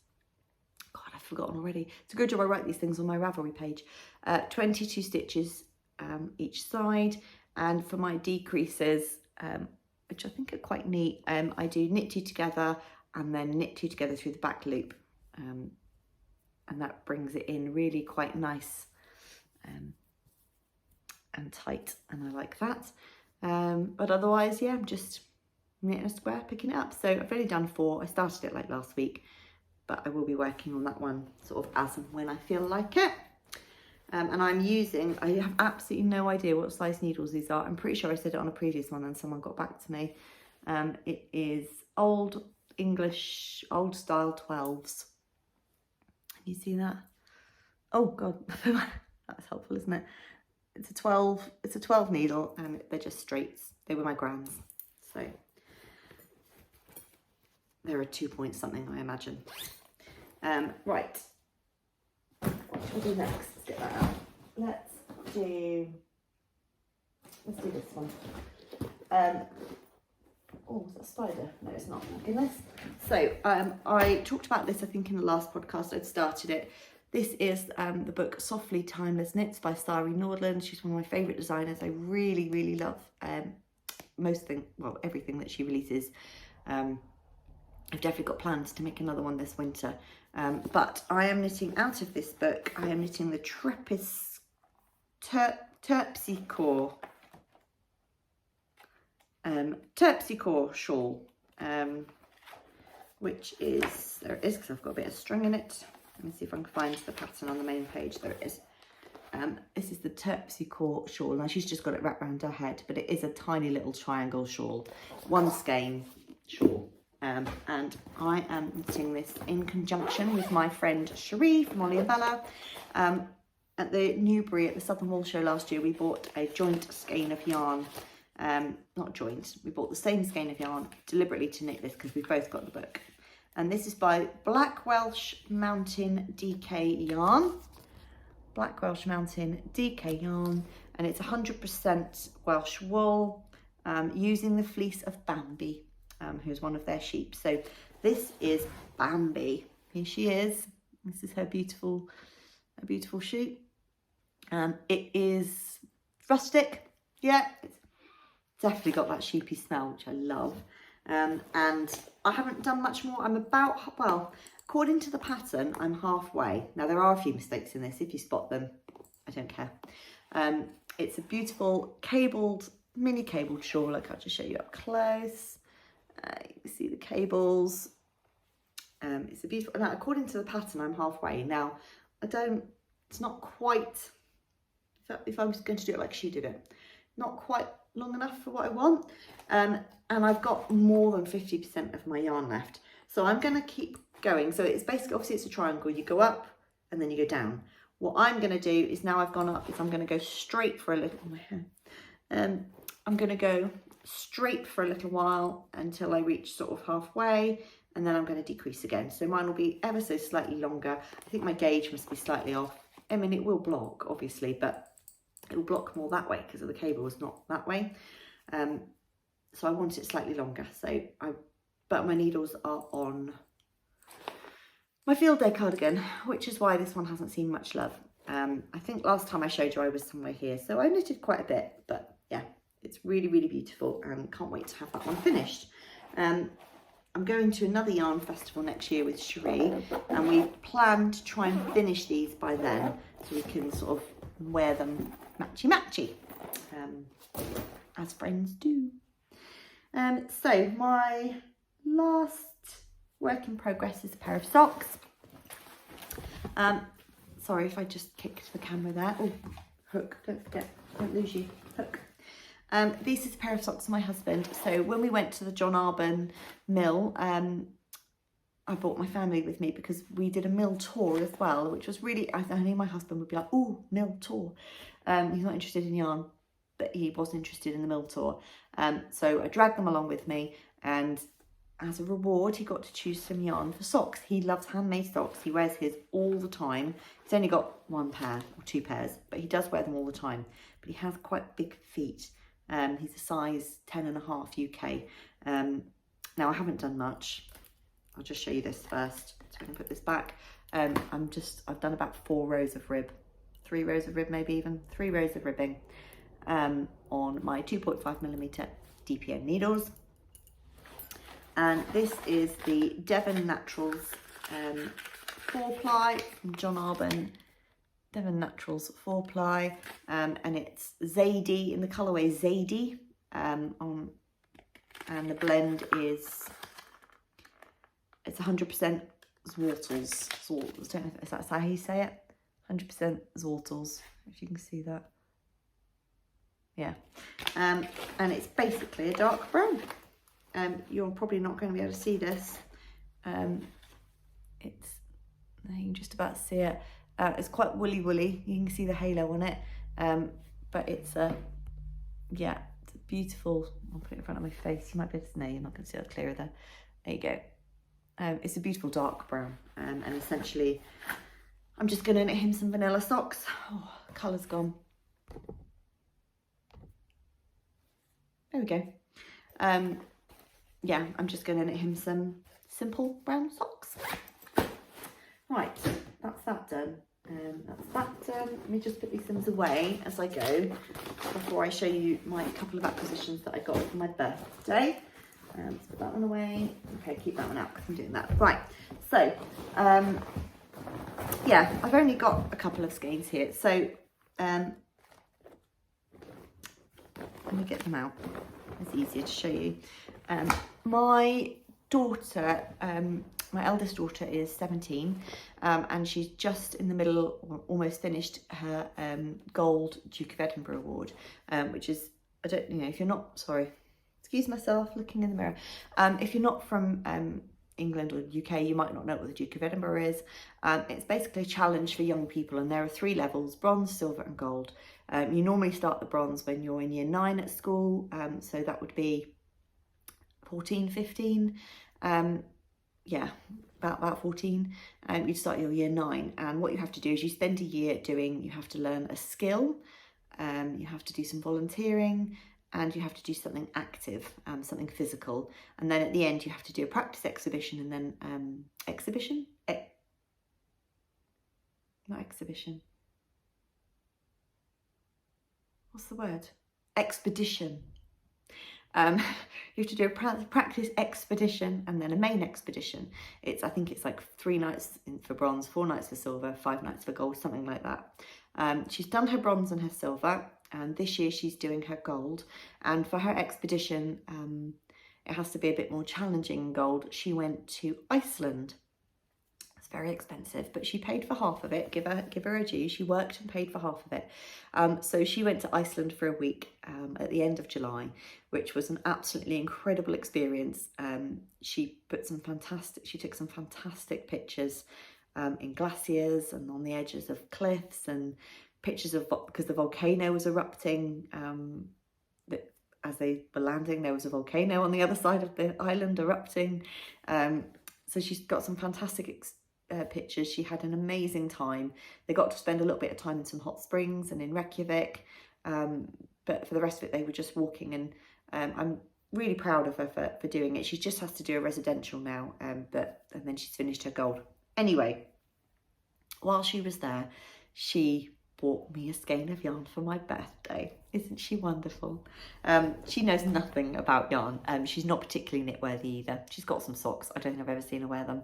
God, I've forgotten already. It's a good job I write these things on my Ravelry page. 22 stitches each side, and for my decreases, which I think are quite neat, I do knit 2 together and then knit 2 together through the back loop, and that brings it in really quite nice and tight, and I like that. But otherwise, yeah, I'm just knitting a square, picking it up. So I've only done 4. I started it like last week, but I will be working on that one sort of as and when I feel like it. And I'm using, I have absolutely no idea what size needles these are. I'm pretty sure I said it on a previous one and someone got back to me. It is Old English, old style 12s. Can you see that? Oh God, that's helpful, isn't it? It's a 12 needle, and they're just straights. They were my grams. So they're a 2 point something, I imagine. Right. What should we do next? Let's get that out. Let's do this one. Oh, is that a spider? No, it's not. My goodness. So I talked about this, I think, in the last podcast. I'd started it. This is the book Softly Timeless Knits by Sari Nordland. She's one of my favourite designers. I really, really love everything that she releases. I've definitely got plans to make another one this winter. But I am knitting out of this book. I am knitting the Terpsichore shawl, which is, there it is, because I've got a bit of string in it. Let me see if I can find the pattern on the main page. There it is. This is the Terpsichore shawl. Now she's just got it wrapped around her head, but it is a tiny little triangle shawl, one skein shawl. And I am knitting this in conjunction with my friend Cherie from Ollie and Bella. At the Newbury, at the Southern Wool Show last year, we bought a joint skein of yarn. Not joint, we bought the same skein of yarn deliberately to knit this because we've both got the book. And this is by Black Welsh Mountain DK Yarn. Black Welsh Mountain DK Yarn. And it's 100% Welsh wool, using the fleece of Bambi, who's one of their sheep. So this is Bambi. Here she is. This is her beautiful shoe. It is rustic. Yeah, it's definitely got that sheepy smell, which I love. And I haven't done much more. I'm about, well, according to the pattern, I'm halfway. Now, there are a few mistakes in this. If you spot them, I don't care. It's a beautiful mini cabled shawl. Look, I'll just show you up close. You can see the cables. It's a beautiful, now according to the pattern, I'm halfway. Now, it's not quite, if I was going to do it like she did it, not quite long enough for what I want. And I've got more than 50% of my yarn left. So I'm going to keep going. So it's basically, obviously it's a triangle. You go up and then you go down. What I'm going to do is, now I've gone up, is I'm going to go straight for a little, oh, my hair. I'm going to go straight for a little while until I reach sort of halfway, and then I'm going to decrease again. So mine will be ever so slightly longer. I think my gauge must be slightly off. I mean, it will block, obviously, but it will block more that way because of the cable is not that way. So I want it slightly longer. But my needles are on my field day cardigan, which is why this one hasn't seen much love. I think last time I showed you I was somewhere here, so I knitted quite a bit, but yeah, it's really, really beautiful and can't wait to have that one finished. I'm going to another yarn festival next year with Cherie, and we plan to try and finish these by then so we can sort of wear them matchy-matchy, as friends do. So my last work in progress is a pair of socks. Sorry if I just kicked the camera there. Oh, hook, don't forget, don't lose you, hook. This is a pair of socks for my husband. So when we went to the John Arbon mill, I brought my family with me because we did a mill tour as well, which was really, I knew my husband would be like, oh, mill tour. He's not interested in yarn, but he was interested in the mill tour. So I dragged them along with me, and as a reward, he got to choose some yarn for socks. He loves handmade socks. He wears his all the time. He's only got one pair or two pairs, but he does wear them all the time. But he has quite big feet. He's a size 10.5 UK. Now I haven't done much. I'll just show you this first. So I can put this back. I've done about 4 rows of rib, 3 rows of rib, maybe even 3 rows of ribbing on my 2.5mm DPN needles. And this is the Devon Naturals 4-ply from John Arbon Devon Naturals 4-ply, and it's Zadie in the colourway Zadie, and the blend is, it's 100% Zwartles. I don't know if that's how you say it. 100% Zwartles, if you can see that. Yeah, and it's basically a dark brown. You're probably not going to be able to see this. It's, you can just about see it. It's quite woolly. You can see the halo on it, but it's a, yeah, it's a beautiful. I'll put it in front of my face. You might be able to know. You're not going to see it clearer there. There you go. It's a beautiful dark brown, and essentially, I'm just going to knit him some vanilla socks. Oh, the colour's gone. There we go. Yeah, I'm just going to knit him some simple brown socks. Right, that's that done. That's that done. Let me just put these things away as I go before I show you my couple of acquisitions that I got for my birthday. Let's put that one away. Okay, keep that one out because I'm doing that. Right, so yeah, I've only got a couple of skeins here. So let me get them out. It's easier to show you. My daughter, my eldest daughter is 17, and she's just in the middle, or almost finished her gold Duke of Edinburgh award, which is, I don't, you know, if you're not, sorry, excuse myself, looking in the mirror. If you're not from England or UK, you might not know what the Duke of Edinburgh is. It's basically a challenge for young people, and there are 3 levels: bronze, silver and gold. You normally start the bronze when you're in year 9 at school, so that would be 14, 15, yeah, about 14. You'd start your year 9, and what you have to do is you spend a year doing, you have to learn a skill, you have to do some volunteering, and you have to do something active, something physical, and then at the end you have to do a practice exhibition, and then not exhibition, what's the word? Expedition. You have to do a practice expedition and then a main expedition. I think it's like 3 nights for bronze, 4 nights for silver, 5 nights for gold, something like that. She's done her bronze and her silver, and this year she's doing her gold. And for her expedition, it has to be a bit more challenging in gold. She went to Iceland. It's very expensive, but she paid for half of it. Give her a due. She worked and paid for half of it. So she went to Iceland for a week at the end of July, which was an absolutely incredible experience. She took some fantastic pictures in glaciers and on the edges of cliffs, and pictures of, because the volcano was erupting. As they were landing, there was a volcano on the other side of the island erupting. So she's got some fantastic pictures. She had an amazing time. They got to spend a little bit of time in some hot springs and in Reykjavik, but for the rest of it they were just walking, and I'm really proud of her for doing it. She just has to do a residential now, and then she's finished her gold. Anyway, while she was there, she bought me a skein of yarn for my birthday. Isn't she wonderful? She knows nothing about yarn. She's not particularly knit worthy either. She's got some socks. I don't think I've ever seen her wear them.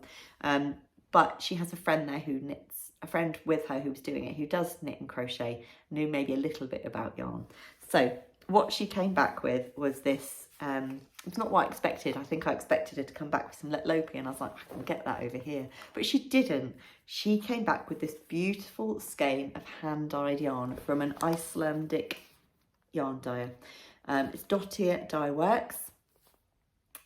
But she has a friend there who knits, a friend with her who was doing it, who does knit and crochet, knew maybe a little bit about yarn. So what she came back with was this, it's not what I expected. I think I expected her to come back with some Letlopi, and I was like, I can get that over here. But she didn't. She came back with this beautiful skein of hand-dyed yarn from an Icelandic yarn dyer. It's Dottir Dye Works.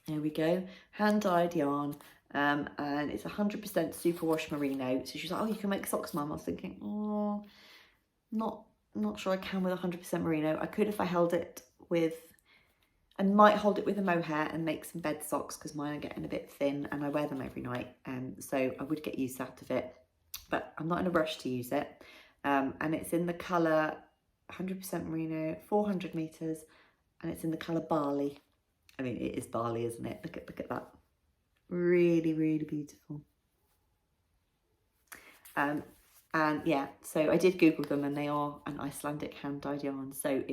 There we go, hand-dyed yarn. And it's 100% superwash merino. So she's like, oh, you can make socks, Mum. I was thinking, oh, not sure I can with 100% merino. I could if I held it with, I might hold it with a mohair and make some bed socks, because mine are getting a bit thin and I wear them every night. So I would get use out of it, but I'm not in a rush to use it. And it's in the colour 100% merino, 400 metres, and it's in the colour Barley. I mean, it is Barley, isn't it? Look at that. Really, really beautiful. And yeah, so I did Google them, and they are an Icelandic hand-dyed yarn. So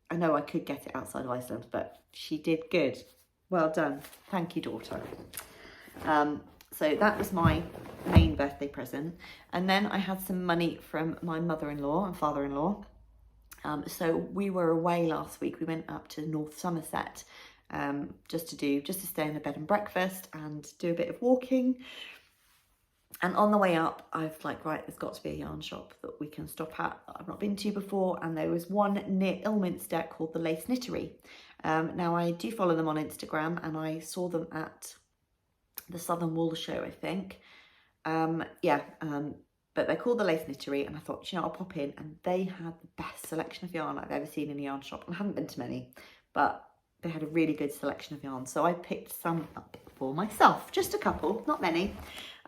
I know I could get it outside of Iceland, but she did good. Well done. Thank you, daughter. So that was my main birthday present. And then I had some money from my mother-in-law and father-in-law. So we were away last week. We went up to North Somerset just to stay in a bed and breakfast and do a bit of walking. And on the way up, I was like, right, there's got to be a yarn shop that we can stop at that I've not been to before. And there was one near Ilminster called the Lace Knittery. Now, I do follow them on Instagram, and I saw them at the Southern Wool Show, I think. But they're called the Lace Knittery, and I thought, you know, I'll pop in. And they had the best selection of yarn I've ever seen in a yarn shop. And I haven't been to many, but they had a really good selection of yarn. So I picked some up for myself, just a couple, not many.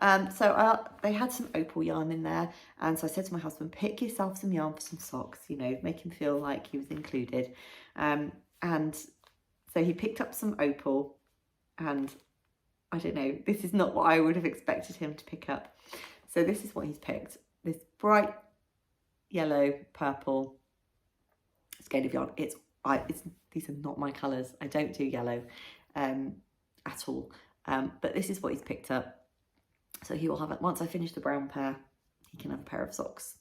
They had some opal yarn in there, and so I said to my husband, pick yourself some yarn for some socks, you know, make him feel like he was included. And so he picked up some opal, and I don't know, this is not what I would have expected him to pick up. So this is what he's picked, this bright yellow purple skein of yarn. These are not my colours. I don't do yellow at all, but this is what he's picked up. So he will have it, once I finish the brown pair, he can have a pair of socks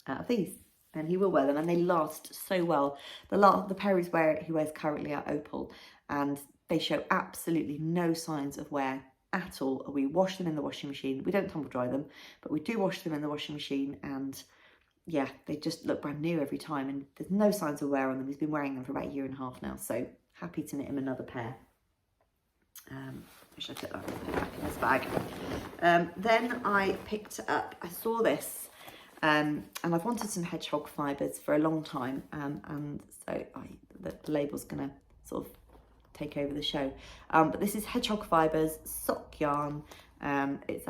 out of these, and he will wear them, and they last so well. The pair he wears currently are opal, and they show absolutely no signs of wear at all. We wash them in the washing machine. We don't tumble dry them, but we do wash them in the washing machine, and yeah, they just look brand new every time, and there's no signs of wear on them. He's been wearing them for about a year and a half now, so happy to knit him another pair. Should I put that back in his bag? Then I picked up, I saw this, and I've wanted some hedgehog fibres for a long time, and so the label's going to sort of take over the show. But this is hedgehog fibres sock yarn. It's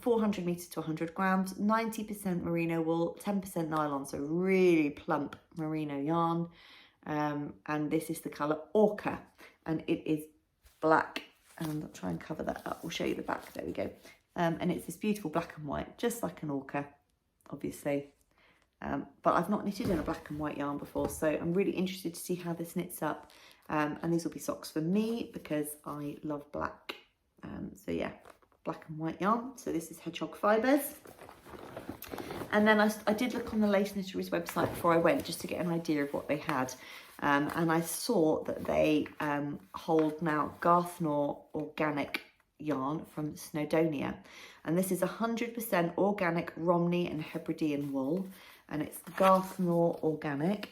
400 metres to 100 grams, 90% merino wool, 10% nylon, so really plump merino yarn. And this is the colour Orca, and it is black. And I'll try and cover that up. We'll show you the back. There we go. And it's this beautiful black and white, just like an Orca, obviously. But I've not knitted in a black and white yarn before, so I'm really interested to see how this knits up. And these will be socks for me because I love black. So yeah, black and white yarn. So this is hedgehog fibres. And then I did look on the Lace Knittery's website before I went, just to get an idea of what they had. And I saw that they hold now Garthnoor organic yarn from Snowdonia. And this is 100% organic Romney and Hebridean wool. And it's Garthnoor organic.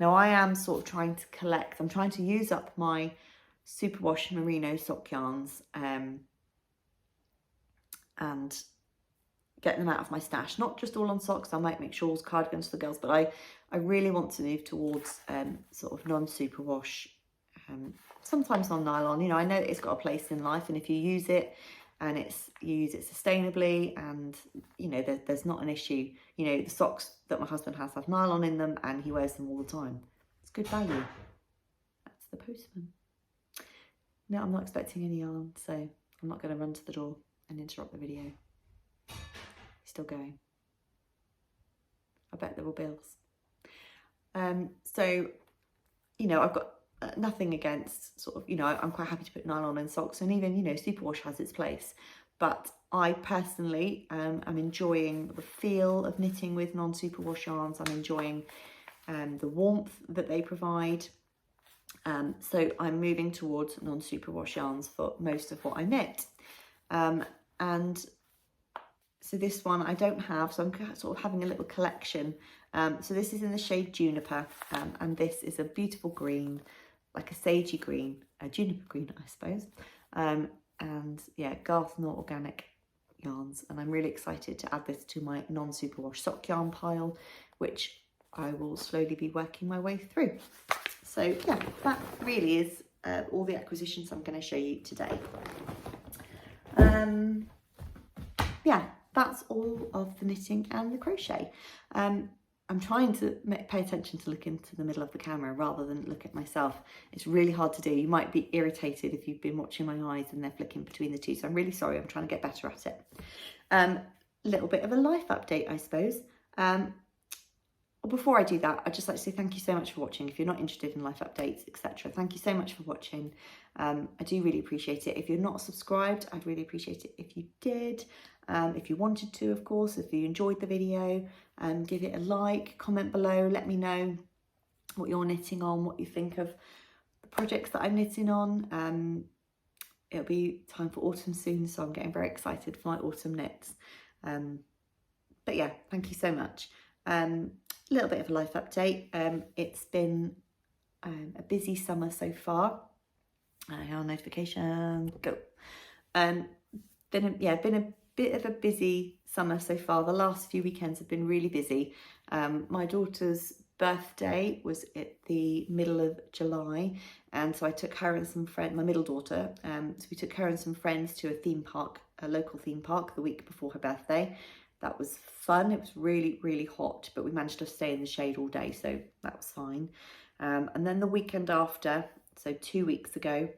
Now I am sort of trying to collect, I'm trying to use up my superwash merino sock yarns and get them out of my stash. Not just all on socks, I might make shawls, cardigans for the girls, but I really want to move towards sort of non-superwash, sometimes non-nylon. You know, I know it's got a place in life, and if you use it and you use it sustainably, and you know, there's not an issue. You know, the socks that my husband has have nylon in them, and he wears them all the time. It's good value. That's the postman. No, I'm not expecting any yarn, so I'm not going to run to the door and interrupt the video. He's still going. I bet there were bills. So, you know, I've got nothing against sort of, you know, I'm quite happy to put nylon in socks, and even, you know, superwash has its place. But I personally am enjoying the feel of knitting with non-superwash yarns. I'm enjoying the warmth that they provide. So I'm moving towards non-superwash yarns for most of what I knit. And so this one I don't have, so I'm sort of having a little collection. So this is in the shade Juniper, and this is a beautiful green, like a sagey green, a juniper green, I suppose. And yeah, Garthnoor organic yarns, and I'm really excited to add this to my non-superwash sock yarn pile, which I will slowly be working my way through. So yeah, that really is all the acquisitions I'm going to show you today. Yeah, that's all of the knitting and the crochet. I'm trying to pay attention to look into the middle of the camera rather than look at myself. It's really hard to do. You might be irritated if you've been watching my eyes and they're flicking between the two. So I'm really sorry. I'm trying to get better at it. Little bit of a life update, I suppose. Before I do that, I'd just like to say thank you so much for watching. If you're not interested in life updates, etc., thank you so much for watching. I do really appreciate it. If you're not subscribed, I'd really appreciate it if you did. If you wanted to, of course, if you enjoyed the video, give it a like, comment below, let me know what you're knitting on, what you think of the projects that I'm knitting on. It'll be time for autumn soon, so I'm getting very excited for my autumn knits. But yeah, thank you so much. A little bit of a life update. It's been a busy summer so far. Our notification, go. Been a bit of a busy summer so far. The last few weekends have been really busy. My daughter's birthday was at the middle of July, and so I took her and some friends, my middle daughter, so we took her and some friends to a theme park, a local theme park, the week before her birthday. That was fun. It was really, really hot, but we managed to stay in the shade all day, so that was fine. And then the weekend after, so 2 weeks ago,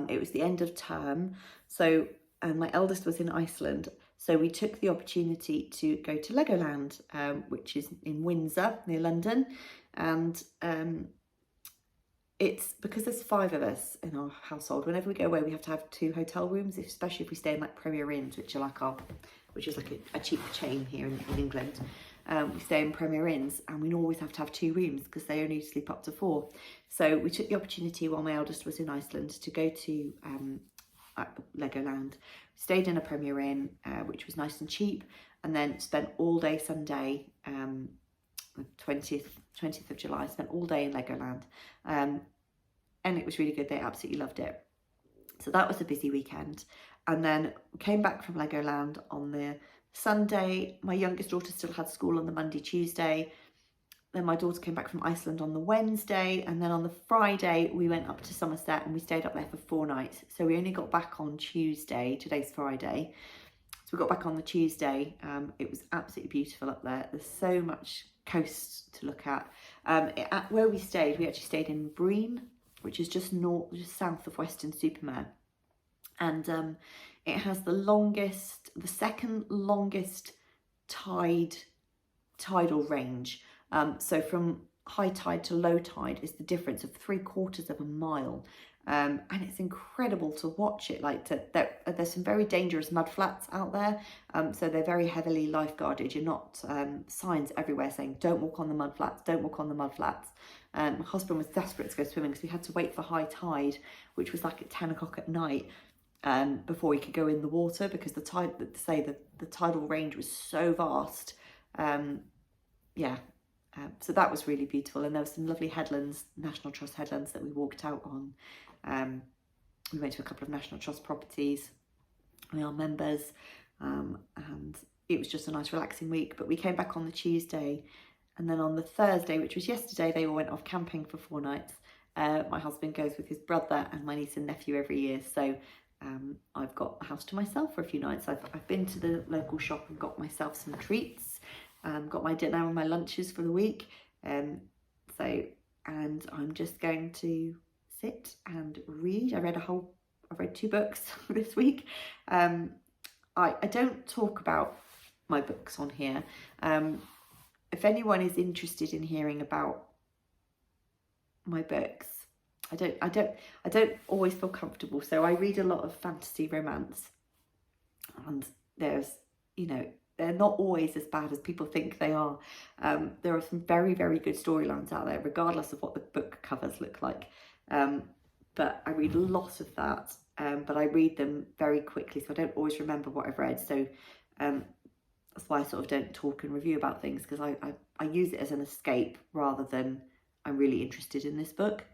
it was the end of term, so my eldest was in Iceland, so we took the opportunity to go to Legoland, which is in Windsor, near London, and it's because there's 5 of us in our household. Whenever we go away, we have to have 2 hotel rooms, especially if we stay in like Prairie Inns, which is like a cheap chain here in England. We stay in Premier Inns, and we always have to have 2 rooms because they only sleep up to 4. So we took the opportunity while my eldest was in Iceland to go to Legoland. We stayed in a Premier Inn, which was nice and cheap, and then spent all day Sunday, the 20th of July, spent all day in Legoland. And it was really good. They absolutely loved it. So that was a busy weekend. And then we came back from Legoland on the Sunday. My youngest daughter still had school on the Monday, Tuesday. Then my daughter came back from Iceland on the Wednesday. And then on the Friday, we went up to Somerset and we stayed up there for 4 nights. So we only got back on Tuesday. Today's Friday. So we got back on the Tuesday. It was absolutely beautiful up there. There's so much coast to look at. At where we actually stayed in Bream, which is just south of Weston-super-Mare. And it has the second longest tidal range. So from high tide to low tide is the difference of 3/4 of a mile. And it's incredible to watch it. There's some very dangerous mud flats out there. So they're very heavily lifeguarded. You're not, signs everywhere saying, don't walk on the mud flats, don't walk on the mud flats. My husband was desperate to go swimming because we had to wait for high tide, which was like at 10 o'clock at night, before we could go in the water because the tidal range was so vast. So that was really beautiful, and there were some lovely headlands, National Trust headlands, that we walked out on. We went to a couple of National Trust properties. We are members, and it was just a nice relaxing week. But we came back on the Tuesday, and then on the Thursday, which was yesterday, they all went off camping for 4 nights. My husband goes with his brother and my niece and nephew every year, so I've got the house to myself for a few nights. I've been to the local shop and got myself some treats. Got my dinner and my lunches for the week. And I'm just going to sit and read. I read 2 books this week. I don't talk about my books on here. If anyone is interested in hearing about my books, I don't always feel comfortable. So I read a lot of fantasy romance, and there's, they're not always as bad as people think they are. There are some very, very good storylines out there, regardless of what the book covers look like. But I read a lot of that, but I read them very quickly, so I don't always remember what I've read. So that's why I sort of don't talk and review about things, because I use it as an escape rather than I'm really interested in this book.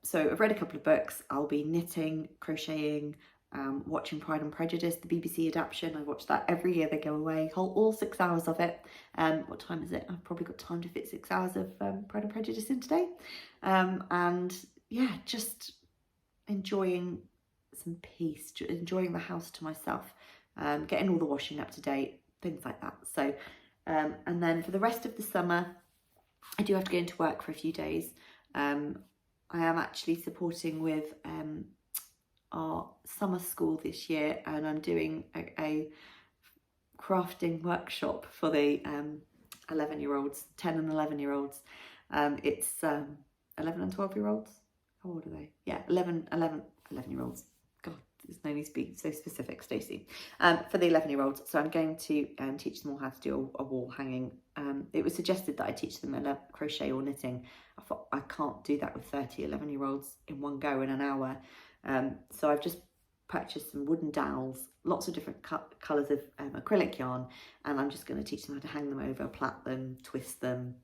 So I've read a couple of books. I'll be knitting, crocheting, watching Pride and Prejudice, the BBC adaptation. I watch that every year they go away, all 6 hours of it. What time is it? I've probably got time to fit 6 hours of Pride and Prejudice in today. And yeah, just enjoying some peace, enjoying the house to myself, getting all the washing up to date. things like that. So, and then for the rest of the summer, I do have to go into work for a few days. I am actually supporting with our summer school this year, and I'm doing a crafting workshop for the 11-year-olds, 10 and 11-year-olds. It's 11 and 12-year-olds. How old are they? Yeah, 11-year-olds. God, there's no need to be so specific, Stacey. For the 11-year-olds, so I'm going to teach them all how to do a wall hanging. It was suggested that I teach them crochet or knitting. I thought I can't do that with 30 11-year-olds in one go in an hour. So I've just purchased some wooden dowels, lots of different colours of acrylic yarn, and I'm just going to teach them how to hang them over, plait them, twist them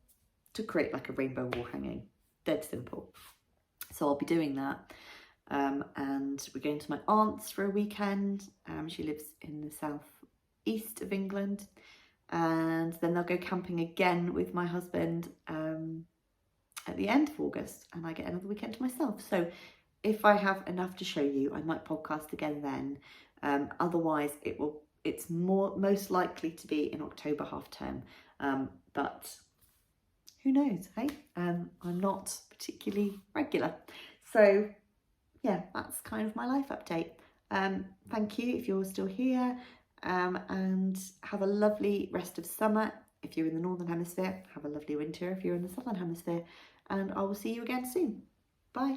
to create like a rainbow wall hanging. Dead simple. So I'll be doing that. And we're going to my aunt's for a weekend. She lives in the south east of England, and then they'll go camping again with my husband at the end of August, and I get another weekend to myself. So if I have enough to show you, I might podcast again then. Otherwise, it's most likely to be in October half term, but who knows, hey? I'm not particularly regular. So yeah, that's kind of my life update. Thank you if you're still here, and have a lovely rest of summer. If you're in the Northern Hemisphere, have a lovely winter if you're in the Southern Hemisphere, and I will see you again soon. Bye.